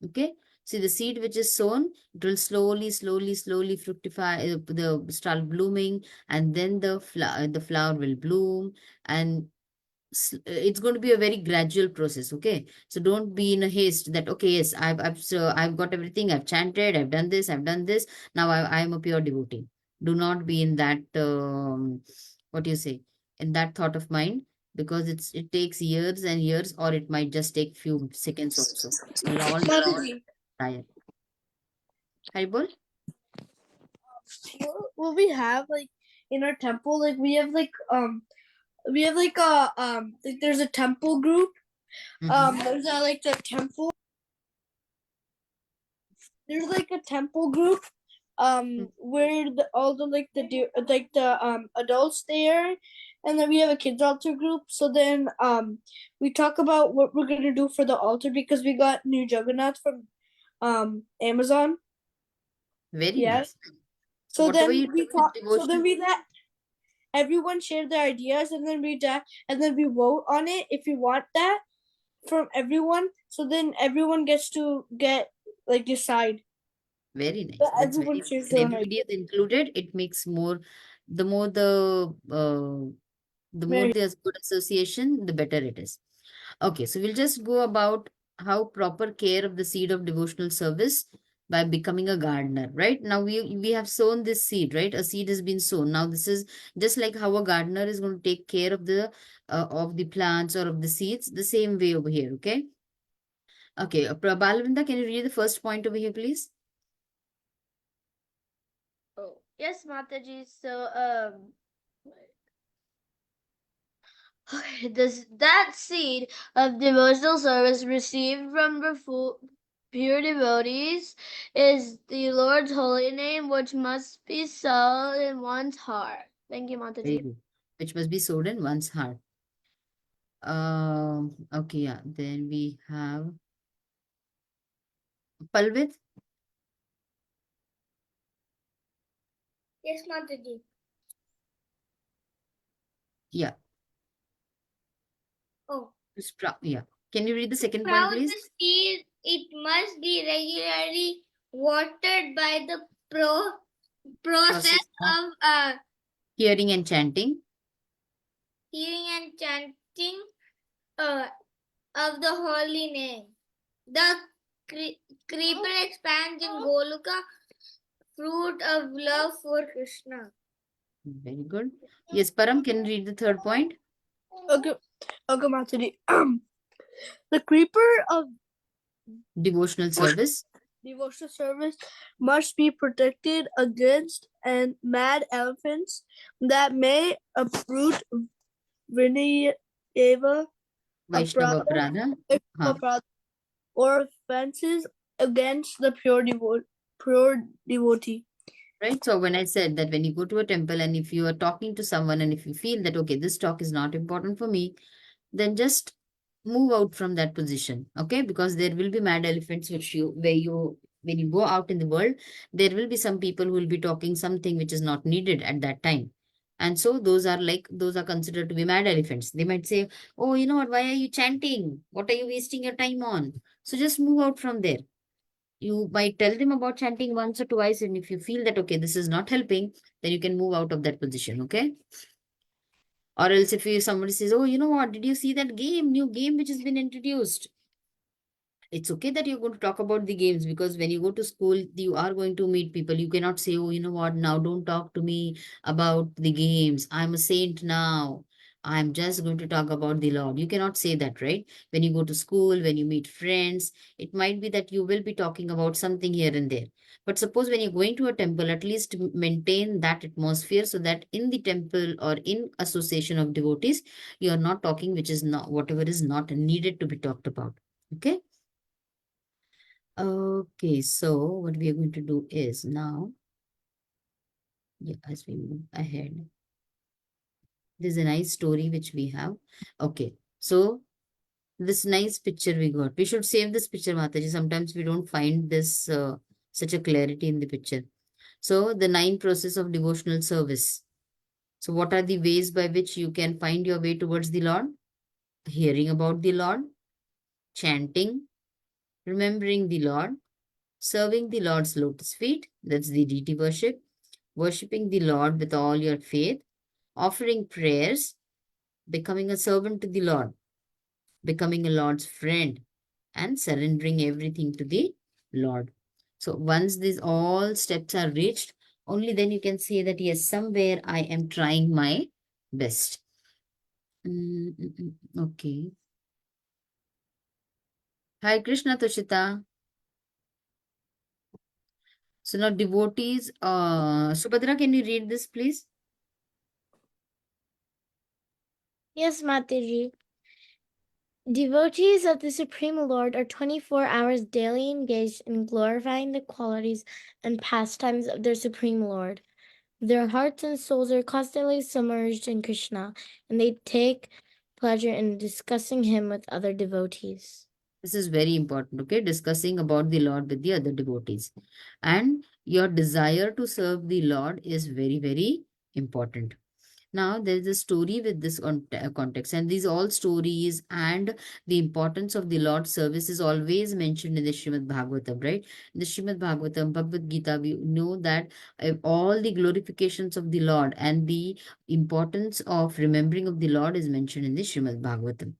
Okay. See the seed which is sown, it will slowly fructify, the start blooming, and then the flower will bloom, and it's going to be a very gradual process. Okay, so don't be in a haste that okay, yes, I've got everything, I've chanted, I've done this, now I'm a pure devotee. Do not be in that what do you say, in that thought of mind, because it takes years and years, or it might just take few seconds also. You'll all Mataji, tired. Haribol? what we have like in our temple, like we have like a like there's a temple group. There's a, like the temple. There's like a temple group. Where all the adults there, and then we have a kids altar group. So then we talk about what we're gonna do for the altar because we got new Jagannath from Amazon. Very Yes. nice. So So whatever then you do we with talk. So then devotion, we let everyone share their ideas, and then we vote on it if you want that from everyone. So then everyone gets to decide. very nice. But That's very everyone nice. shares When their own everybody is included, it makes more, the more the more idea. there's good association, the better it is. Okay, so we'll just go about how proper care of the seed of devotional service by becoming a gardener, right? Now we have sown this seed, right? A seed has been sown. Now this is just like how a gardener is going to take care of the plants or of the seeds, the same way over here, okay? Okay, Balavinda, can you read the first point over here, please? Oh, yes, Mataji. So, this that seed of devotional service received from the pure devotees is the Lord's holy name, which must be sown in one's heart. Thank you, Very Mataji. good. Which must be sowed in one's heart. Okay, yeah. Then we have Palvit. Yes, Mataji. Yeah. Oh. Yeah. Can you read the second point, Sprout please? the seed, it must be regularly watered by the process Process of of hearing and chanting. hearing and chanting uh, of the holy name. The creeper expands in Goluka, fruit of love for Krishna. Very good. Yes, Param, can you read the third point? Okay, Mataji. The creeper of Devotional service. devotional service must be protected against and mad elephants that may uproot Vinayava Vaishnava Aprada Prana. Huh. or offenses against the pure devotee. Right. So when I said that when you go to a temple and if you are talking to someone and if you feel that, okay, this talk is not important for me, then just move out from that position. Okay. Because there will be mad elephants when you go out in the world, there will be some people who will be talking something which is not needed at that time. And so those are considered to be mad elephants. They might say, oh, you know what, why are you chanting? What are you wasting your time on? So just move out from there. You might tell them about chanting once or twice, and if you feel that okay, this is not helping, then you can move out of that position. Okay. Or else if somebody says, oh, you know what, did you see that new game which has been introduced? It's okay that you're going to talk about the games, because when you go to school, you are going to meet people. You cannot say, oh, you know what, now don't talk to me about the games. I'm a saint now. I'm just going to talk about the Lord. You cannot say that, right? When you go to school, when you meet friends, it might be that you will be talking about something here and there. But suppose when you're going to a temple, at least maintain that atmosphere so that in the temple or in association of devotees, you are not talking which is not whatever is not needed to be talked about. Okay. Okay, so what we are going to do is now, yeah, as we move ahead, there's a nice story which we have. Okay, so this nice picture we got. We should save this picture, Mataji. Sometimes we don't find this such a clarity in the picture. So the 9 process of devotional service. So what are the ways by which you can find your way towards the Lord? Hearing about the Lord, chanting, remembering the Lord, serving the Lord's lotus feet. That's the deity worship. Worshipping the Lord with all your faith, offering prayers, becoming a servant to the Lord, becoming a Lord's friend, and surrendering everything to the Lord. So once these all steps are reached, only then you can say that yes, somewhere I am trying my best. Okay. Hi Krishna Toshita. So now devotees, Subhadra, can you read this please? Yes, Mataji. Devotees of the Supreme Lord are 24 hours daily engaged in glorifying the qualities and pastimes of their Supreme Lord. Their hearts and souls are constantly submerged in Krishna, and they take pleasure in discussing him with other devotees. This is very important, okay? Discussing about the Lord with the other devotees. And your desire to serve the Lord is very, very important. Now, there is a story with this context, and these all stories and the importance of the Lord's service is always mentioned in the Srimad Bhagavatam, right? In the Srimad Bhagavatam, Bhagavad Gita, we know that all the glorifications of the Lord and the importance of remembering of the Lord is mentioned in the Srimad Bhagavatam.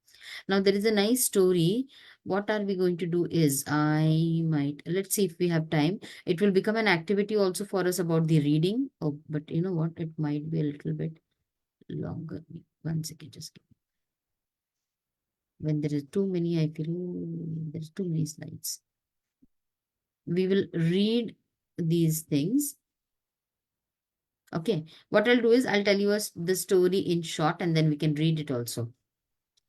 Now, there is a nice story. What are we going to do is, let's see if we have time. It will become an activity also for us about the reading. Oh, but you know what? It might be a little bit longer. One second, just give me. When there is too many, I feel there's too many slides. We will read these things. Okay. What I'll do is I'll tell you the story in short and then we can read it also.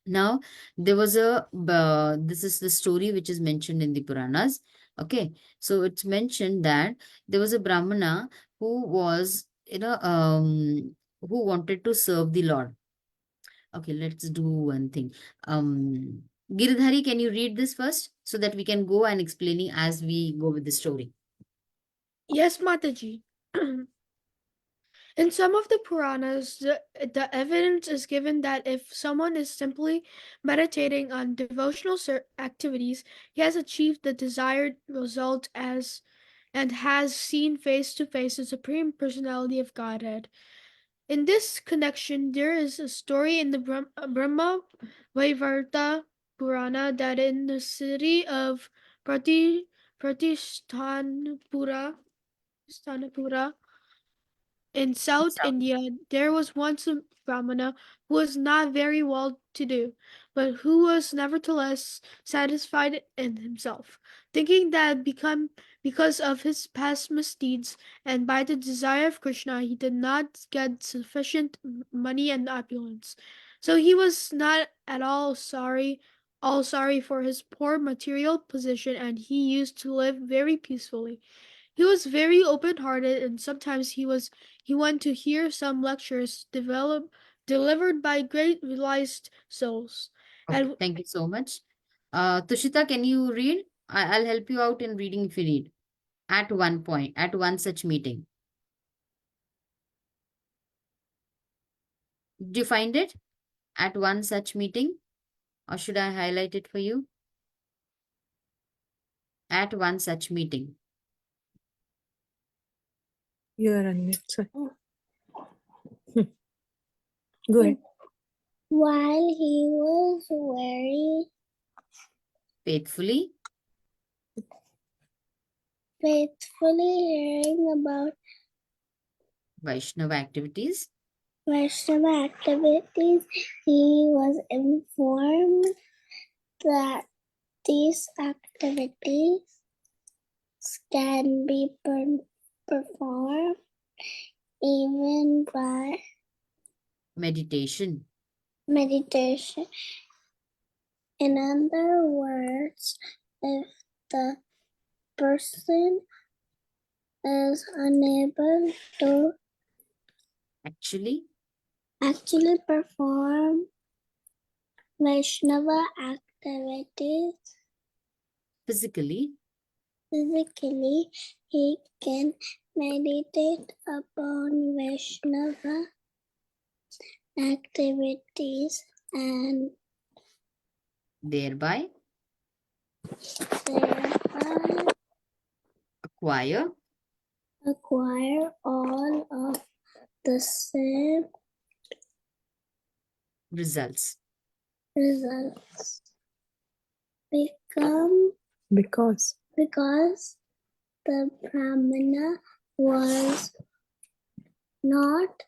Now, there was this is the story which is mentioned in the Puranas. Okay. So it's mentioned that there was a Brahmana who was, who wanted to serve the Lord. Okay, let's do one thing. Giridhari, can you read this first so that we can go and explaining as we go with the story? Yes, Mataji. In some of the Puranas, the evidence is given that if someone is simply meditating on devotional activities, he has achieved the desired result and has seen face to face the Supreme Personality of Godhead. In this connection, there is a story in the Brahma Vaivarta Purana that in the city of Pratishtanapura, in South India, there was once a Brahmana who was not very well to do, but who was nevertheless satisfied in himself, thinking that because of his past misdeeds and by the desire of Krishna, he did not get sufficient money and opulence. So he was not at all sorry for his poor material position, and he used to live very peacefully. He was very open-hearted, and sometimes he went to hear some lectures delivered by great realized souls. Okay, And thank you so much. Tushita, can you read? I'll help you out in reading if you read. At one point, at one such meeting. Did you find it? At one such meeting? Or should I highlight it for you? At one such meeting. You are on mute, sir. Go ahead. While he was very Faithfully. faithfully hearing about Vaishnava activities. Vaishnava activities, he was informed that these activities can be performed even by Meditation. meditation. In other words, if the person is unable to Actually, perform Vaishnava activities physically, physically, he can meditate upon Vaishnava activities and thereby thereby acquire acquire all of the same results. results. Because Because the Brahmana was not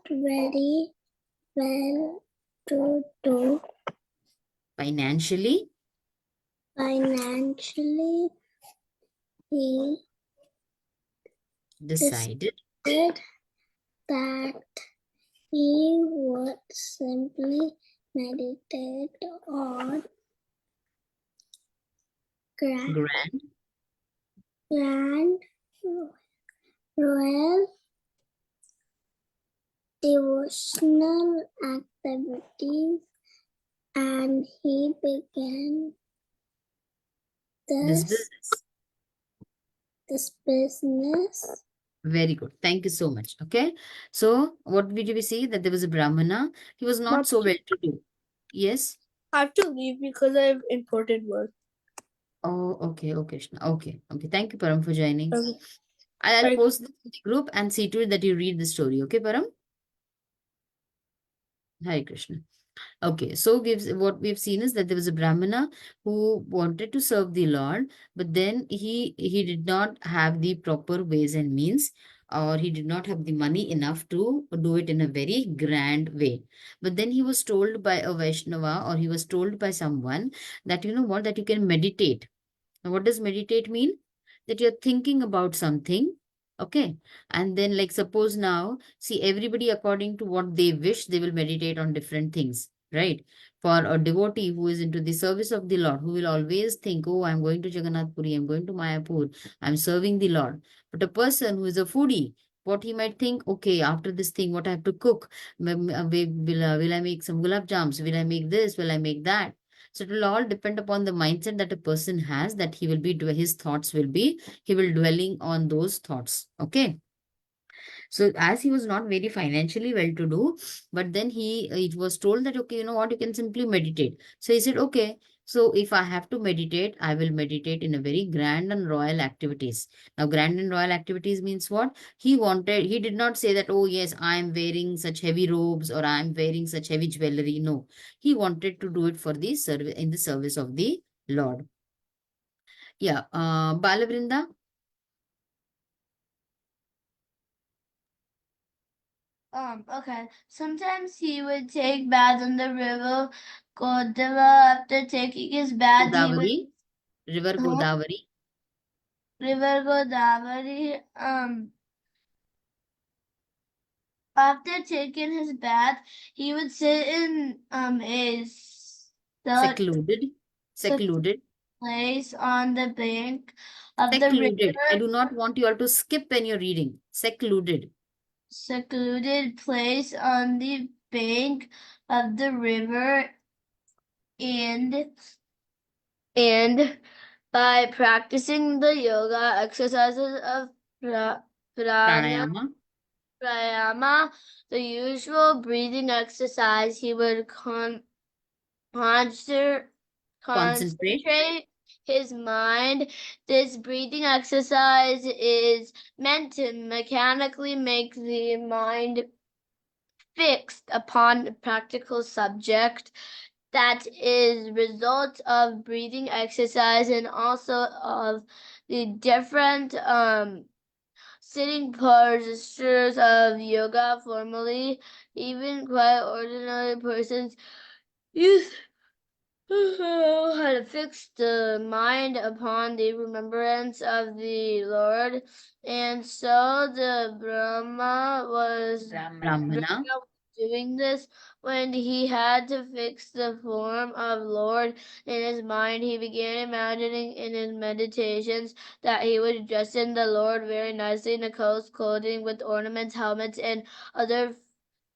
very well to do Financially, financially. He decided decided that he would simply meditate on grand, grand royal devotional activities, and he began this this business. Very good. Thank you so much. Okay. So what did we see? That there was a Brahmana. He was not so well to do. Yes. I have to leave because I have important work. Oh, okay. Okay, Krishna. Okay. Okay. Thank you, Param, for joining. Okay. I'll Bye. post this in the group and see to it that you read the story. Okay, Param? Hi, Krishna. Okay, so what we've seen is that there was a Brahmana who wanted to serve the Lord, but then he did not have the proper ways and means, or he did not have the money enough to do it in a very grand way. But then he was told by a Vaishnava, or he was told by someone that you know what, that you can meditate. Now, what does meditate mean? That you're thinking about something, okay? And then, like, suppose now, see, everybody according to what they wish, they will meditate on different things, right? For a devotee who is into the service of the Lord, who will always think, oh, I'm going to Jagannath Puri, I'm going to Mayapur, I'm serving the Lord. But a person who is a foodie, what he might think, okay, after this thing, what I have to cook? Will I make some gulab jams? Will I make this? Will I make that? So it will all depend upon the mindset that a person has, that he will be, his thoughts will be, he will dwelling on those thoughts. Okay. So as he was not very financially well to do, but then it was told that, okay, you know what, you can simply meditate. So he said, okay, so if I have to meditate, I will meditate in a very grand and royal activities. Now, grand and royal activities means what? He did not say that, oh yes, I am wearing such heavy robes or I am wearing such heavy jewelry. No, he wanted to do it for the service, in the service of the Lord. Yeah, Balavrinda. Okay. Sometimes he would take bath in the river Godava. After taking his bath, he would Godavari, River Huh? Godavari. River Godavari. After taking his bath, he would sit in a Secluded, secluded, place on the bank of the secluded. I river. do not want you all to skip when you're reading. Secluded. Secluded place on the bank of the river, and by practicing the yoga exercises of Pranayama, pranayama, the usual breathing exercise, he would concentrate concentrate, his mind. This breathing exercise is meant to mechanically make the mind fixed upon a practical subject. that is result of breathing exercise and also of the different sitting postures of yoga. Formally, even quite ordinary persons use how to fix the mind upon the remembrance of the Lord. And so the Brahma was Brahmana. doing this when he had to fix the form of Lord in his mind. He began imagining in his meditations that he was dressing the Lord very nicely in a close clothing with ornaments, helmets, and other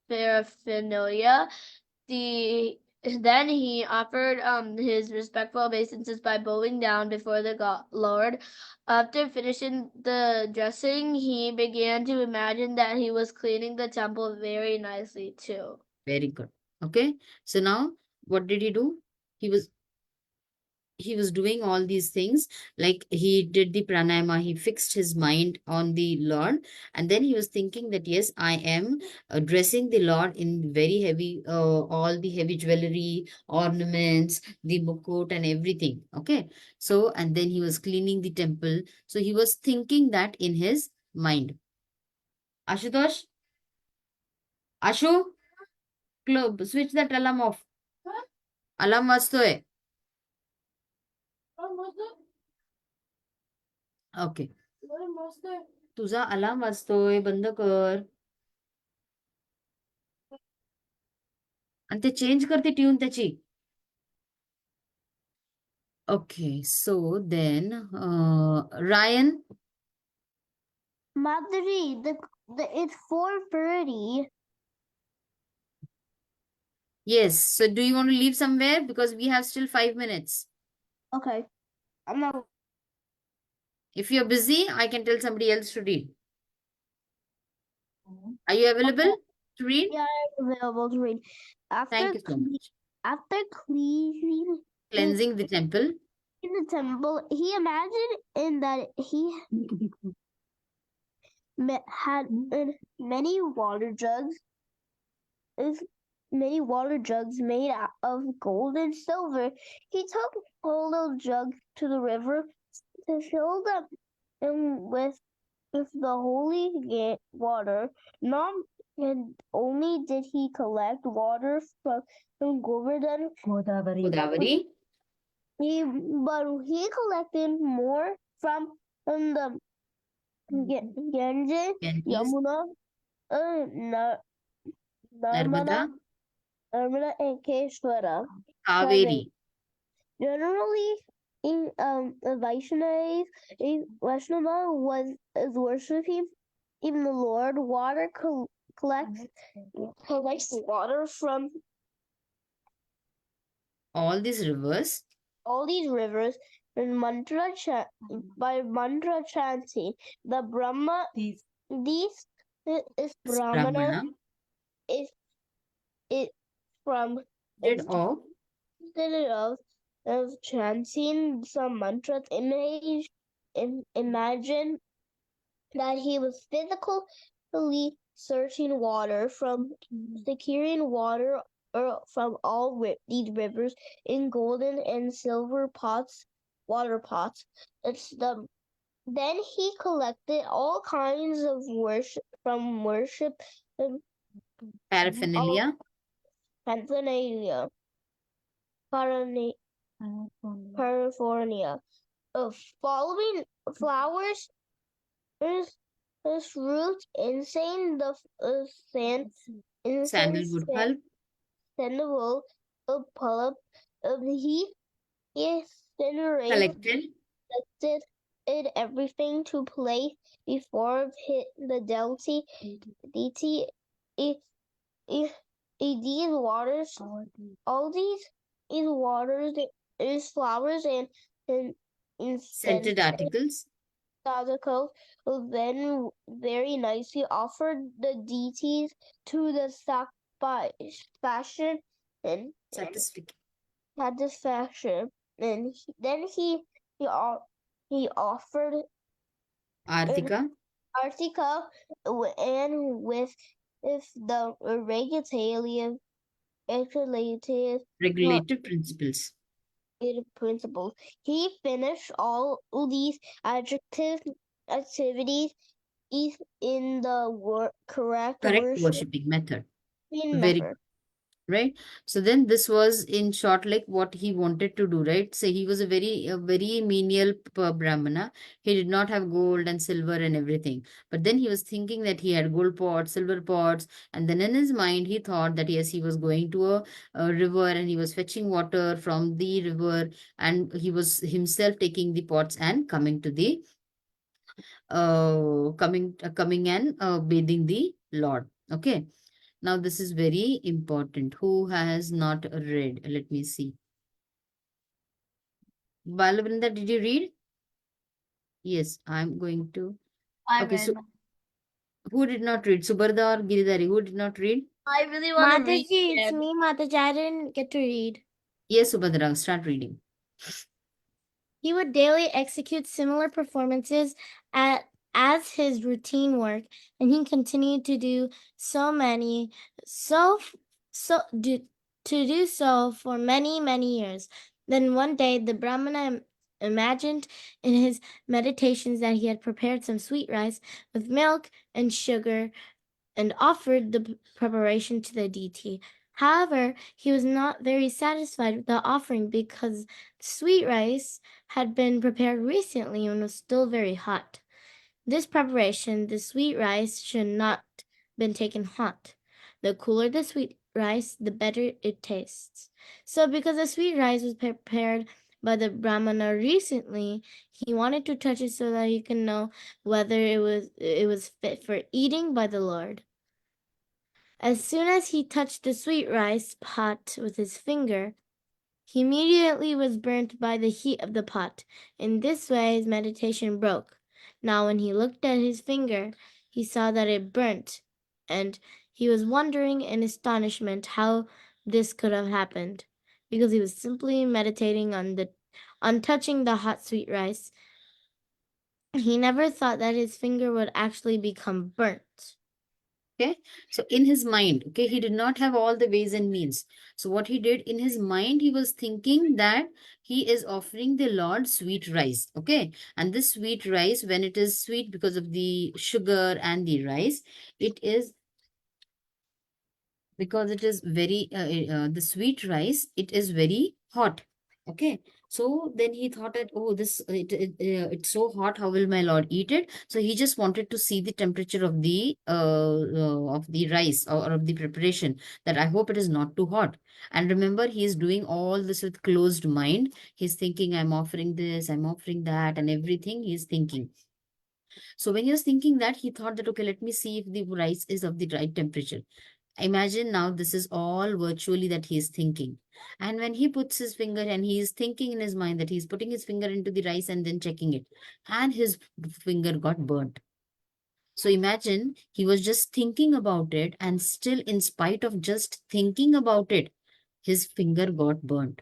paraphernalia. Then he offered his respectful obeisances by bowing down before the Lord. After finishing the dressing, he began to imagine that he was cleaning the temple very nicely too. Very good. Okay. So now what did he do? He was doing all these things, like he did the pranayama, he fixed his mind on the Lord, and then he was thinking that yes, I am dressing the Lord in very heavy, all the heavy jewelry, ornaments, the mukut and everything. Okay. So and then he was cleaning the temple, so he was thinking that in his mind. Ashutosh, Ashu, switch that alarm off. Alarm वाजतोय. Okay. तुझा alarm वाजतोय, बंद कर. आणि ते change करते tune त्याची. Okay, so then Ryan. Madhuri, it's 4:30. Yes, so do you want to leave somewhere, because we have still 5 minutes? Okay. I'm not If you're busy, I can tell somebody else to read. Are you available to read? available to read. Thank you so much. After cleaning Cleansing the temple. in the temple, he imagined in that he had many water jugs, made out of gold and silver. He took all those jugs to the river to fill them with the holy water. Not and only did he collect water from Govardhan, Godavari. but he collected more from the Ganges, Ganges, Yamuna, Narmada, Narmada, and Keshwara. Kaveri. Generally, in Vaishnava is worshiping even the Lord. Water collects water from All these rivers. all these rivers and by mantra chanting. The Brahma, these is Brahmana Brahmana is it from did of instead of chanting some mantras. Imagine that he was physically searching water from securing water from all these rivers in golden and silver water pots. Then he collected all kinds of worship and paraphernalia. Pennsylvania, California, following flowers, roots, insane the Sandalwood pulp. sandalwood pulp. He Collected collected everything to place before the deity. These waters, all these waters, is flowers and scented articles. articles, then very nicely offered the deities to the satisfaction and satisfaction, and then he offered Artika. Artica and with the regalia related regulative principles. principles. He finished all these adjective activities in the correct Correct worship worshipping method. Very method. right. So then this was in short like what he wanted to do, right? So he was a very menial brahmana. He did not have gold and silver and everything, but then he was thinking that he had gold pots, silver pots, and then in his mind he thought that yes, he was going to a river and he was fetching water from the river, and he was himself taking the pots and coming to the coming and bathing the Lord. Okay. Now, this is very important. Who has not read? Let me see. Balavrinda, did you read? Yes, I'm going to. I Okay, read. so who did not read? Subarda or Giridhari? Who did not read? I really want to read. Mataji, it's again. me, Mataji. I didn't get to read. Yes, Subhadra, start reading. He would daily execute similar performances as his routine work, and he continued to do so many so so do, to do so for many years. Then one day the Brahmana imagined in his meditations that he had prepared some sweet rice with milk and sugar and offered the preparation to the deity. However, he was not very satisfied with the offering because sweet rice had been prepared recently and was still very hot. This preparation, the sweet rice, should not been taken hot. The cooler the sweet rice, the better it tastes. So because the sweet rice was prepared by the Brahmana recently, he wanted to touch it so that he could know whether it was fit for eating by the Lord. As soon as he touched the sweet rice pot with his finger, he immediately was burnt by the heat of the pot. In this way, his meditation broke. Now, when he looked at his finger, he saw that it burnt, and he was wondering in astonishment how this could have happened, because he was simply meditating on touching the hot sweet rice. He never thought that his finger would actually become burnt. Okay, so in his mind, okay, he did not have all the ways and means. So what he did in his mind, he was thinking that he is offering the Lord sweet rice. Okay, and this sweet rice, when it is sweet because of the sugar and the rice, it is because it is very the sweet rice, it is very hot. Okay, so then he thought that, oh, it's so hot, how will my Lord eat it? So he just wanted to see the temperature of the rice, or of the preparation, that I hope it is not too hot. And remember, he is doing all this with closed mind. He's thinking, I'm offering this, I'm offering that, and everything he's thinking. So when he was thinking that, he thought that, okay, let me see if the rice is of the right temperature. Imagine now, this is all virtually that he is thinking. And when he puts his finger, and he is thinking in his mind that he's putting his finger into the rice and then checking it, and his finger got burnt. So imagine, he was just thinking about it, and still, in spite of just thinking about it, his finger got burnt.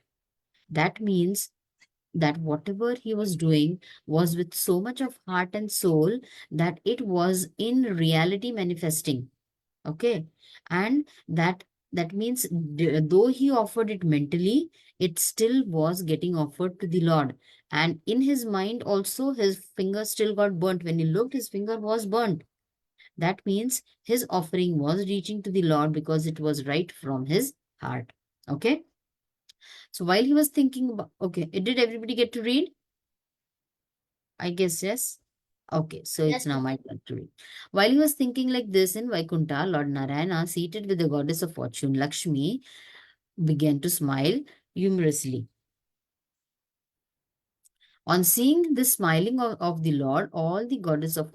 That means that whatever he was doing was with so much of heart and soul that it was in reality manifesting. Okay, and that means, though he offered it mentally, it still was getting offered to the Lord. And in his mind also, his finger still got burnt. When he looked, his finger was burnt. That means his offering was reaching to the Lord because it was right from his heart. Okay, so while he was thinking about, okay, did everybody get to read? I guess yes. Okay, so it's Yes, now my turn to read. While he was thinking like this in Vaikunta, Lord Narayana, seated with the goddess of fortune, Lakshmi, began to smile humorously. On seeing the smiling of the Lord, all the goddesses of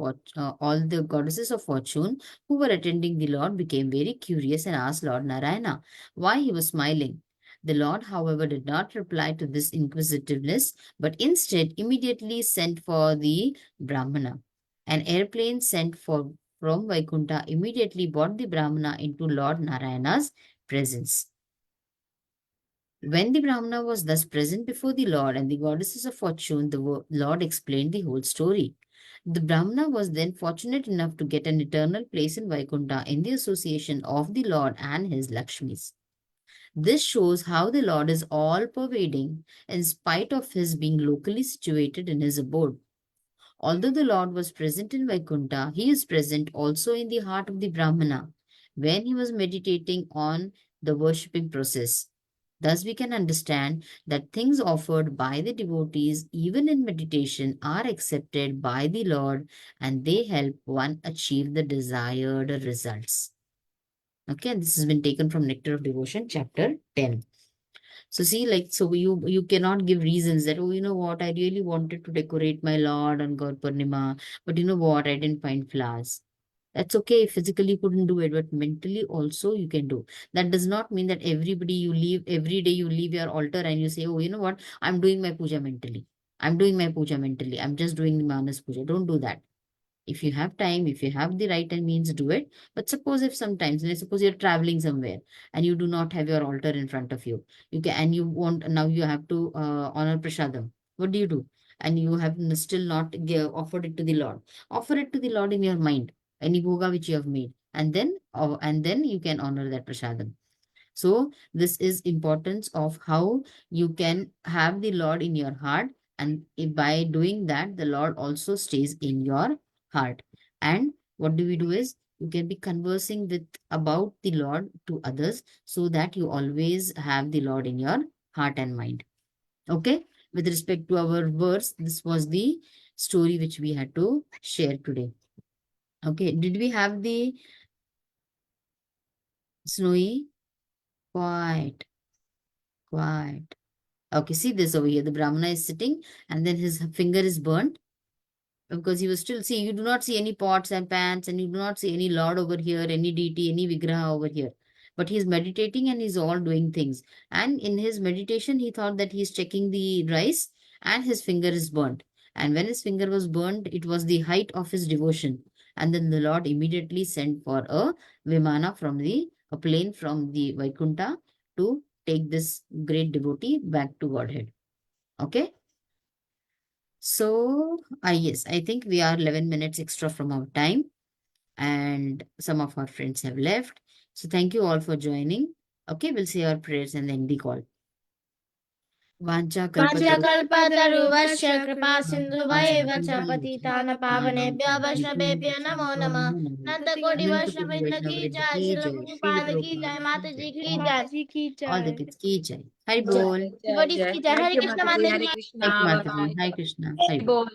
fortune who were attending the Lord became very curious and asked Lord Narayana why he was smiling. The Lord, however, did not reply to this inquisitiveness, but instead immediately sent for the Brahmana. An airplane sent from Vaikunta immediately brought the Brahmana into Lord Narayana's presence. When the Brahmana was thus present before the Lord and the goddesses of fortune, the Lord explained the whole story. The Brahmana was then fortunate enough to get an eternal place in Vaikunta in the association of the Lord and his Lakshmis. This shows how the Lord is all pervading in spite of his being locally situated in his abode. Although the Lord was present in Vaikuntha, he is present also in the heart of the Brahmana when he was meditating on the worshipping process. Thus, we can understand that things offered by the devotees, even in meditation, are accepted by the Lord and they help one achieve the desired results. Okay, this has been taken from Nectar of Devotion, chapter 10. So see, like, so you cannot give reasons that, oh, you know what, I really wanted to decorate my Lord on Gaur Purnima, but you know what, I didn't find flowers. That's okay. Physically you couldn't do it, but mentally also you can do. That does not mean that every day you leave your altar and you say, oh, you know what, I'm doing my puja mentally. I'm doing my puja mentally. I'm just doing the Manas puja. Don't do that. If you have time, if you have the right and means, do it. But suppose if sometimes, let's suppose you're traveling somewhere and you do not have your altar in front of you, you can, and you want, now you have to honor prasadam. What do? And you have still not offered it to the Lord. Offer it to the Lord in your mind, any bhoga which you have made, and then you can honor that prasadam. So this is importance of how you can have the Lord in your heart, and by doing that, the Lord also stays in your heart. And what do we do is you can be conversing with about the Lord to others so that you always have the Lord in your heart and mind. Okay. With respect to our verse, this was the story which we had to share today. Okay. Did we have the snowy? Quiet, quiet. Okay, see this over here. The Brahmana is sitting and then his finger is burnt because he was still, see, you do not see any pots and pans and you do not see any Lord over here, any deity, any Vigraha over here. But he is meditating and he's all doing things. And in his meditation, he thought that he's checking the rice and his finger is burnt. And when his finger was burnt, it was the height of his devotion. And then the Lord immediately sent for a Vimana from a plane from the Vaikuntha to take this great devotee back to Godhead. Okay. So, yes, I think we are 11 minutes extra from our time and some of our friends have left. So thank you all for joining. Okay, we'll say our prayers and then the call. Vancha वाञ्छाकल्पतरुभ्यश्च कृपा सिन्धुभैव च पतितान् पावनेभ्यो वैष्णवेभ्यो नमो नमः अनन्तकोटिवैष्णववृन्द की जय श्रील प्रभुपाद की जय माता जी की जय Mataji ki all the jai. kids ki jai. Hari Jai, bol. jai, devotees jai. की जय Thank Hare you, Krishna Mataji. माता Hare ji Krishna. Thank you, Bye Mataji. bye. Hi Krishna. Hari bol. Bol.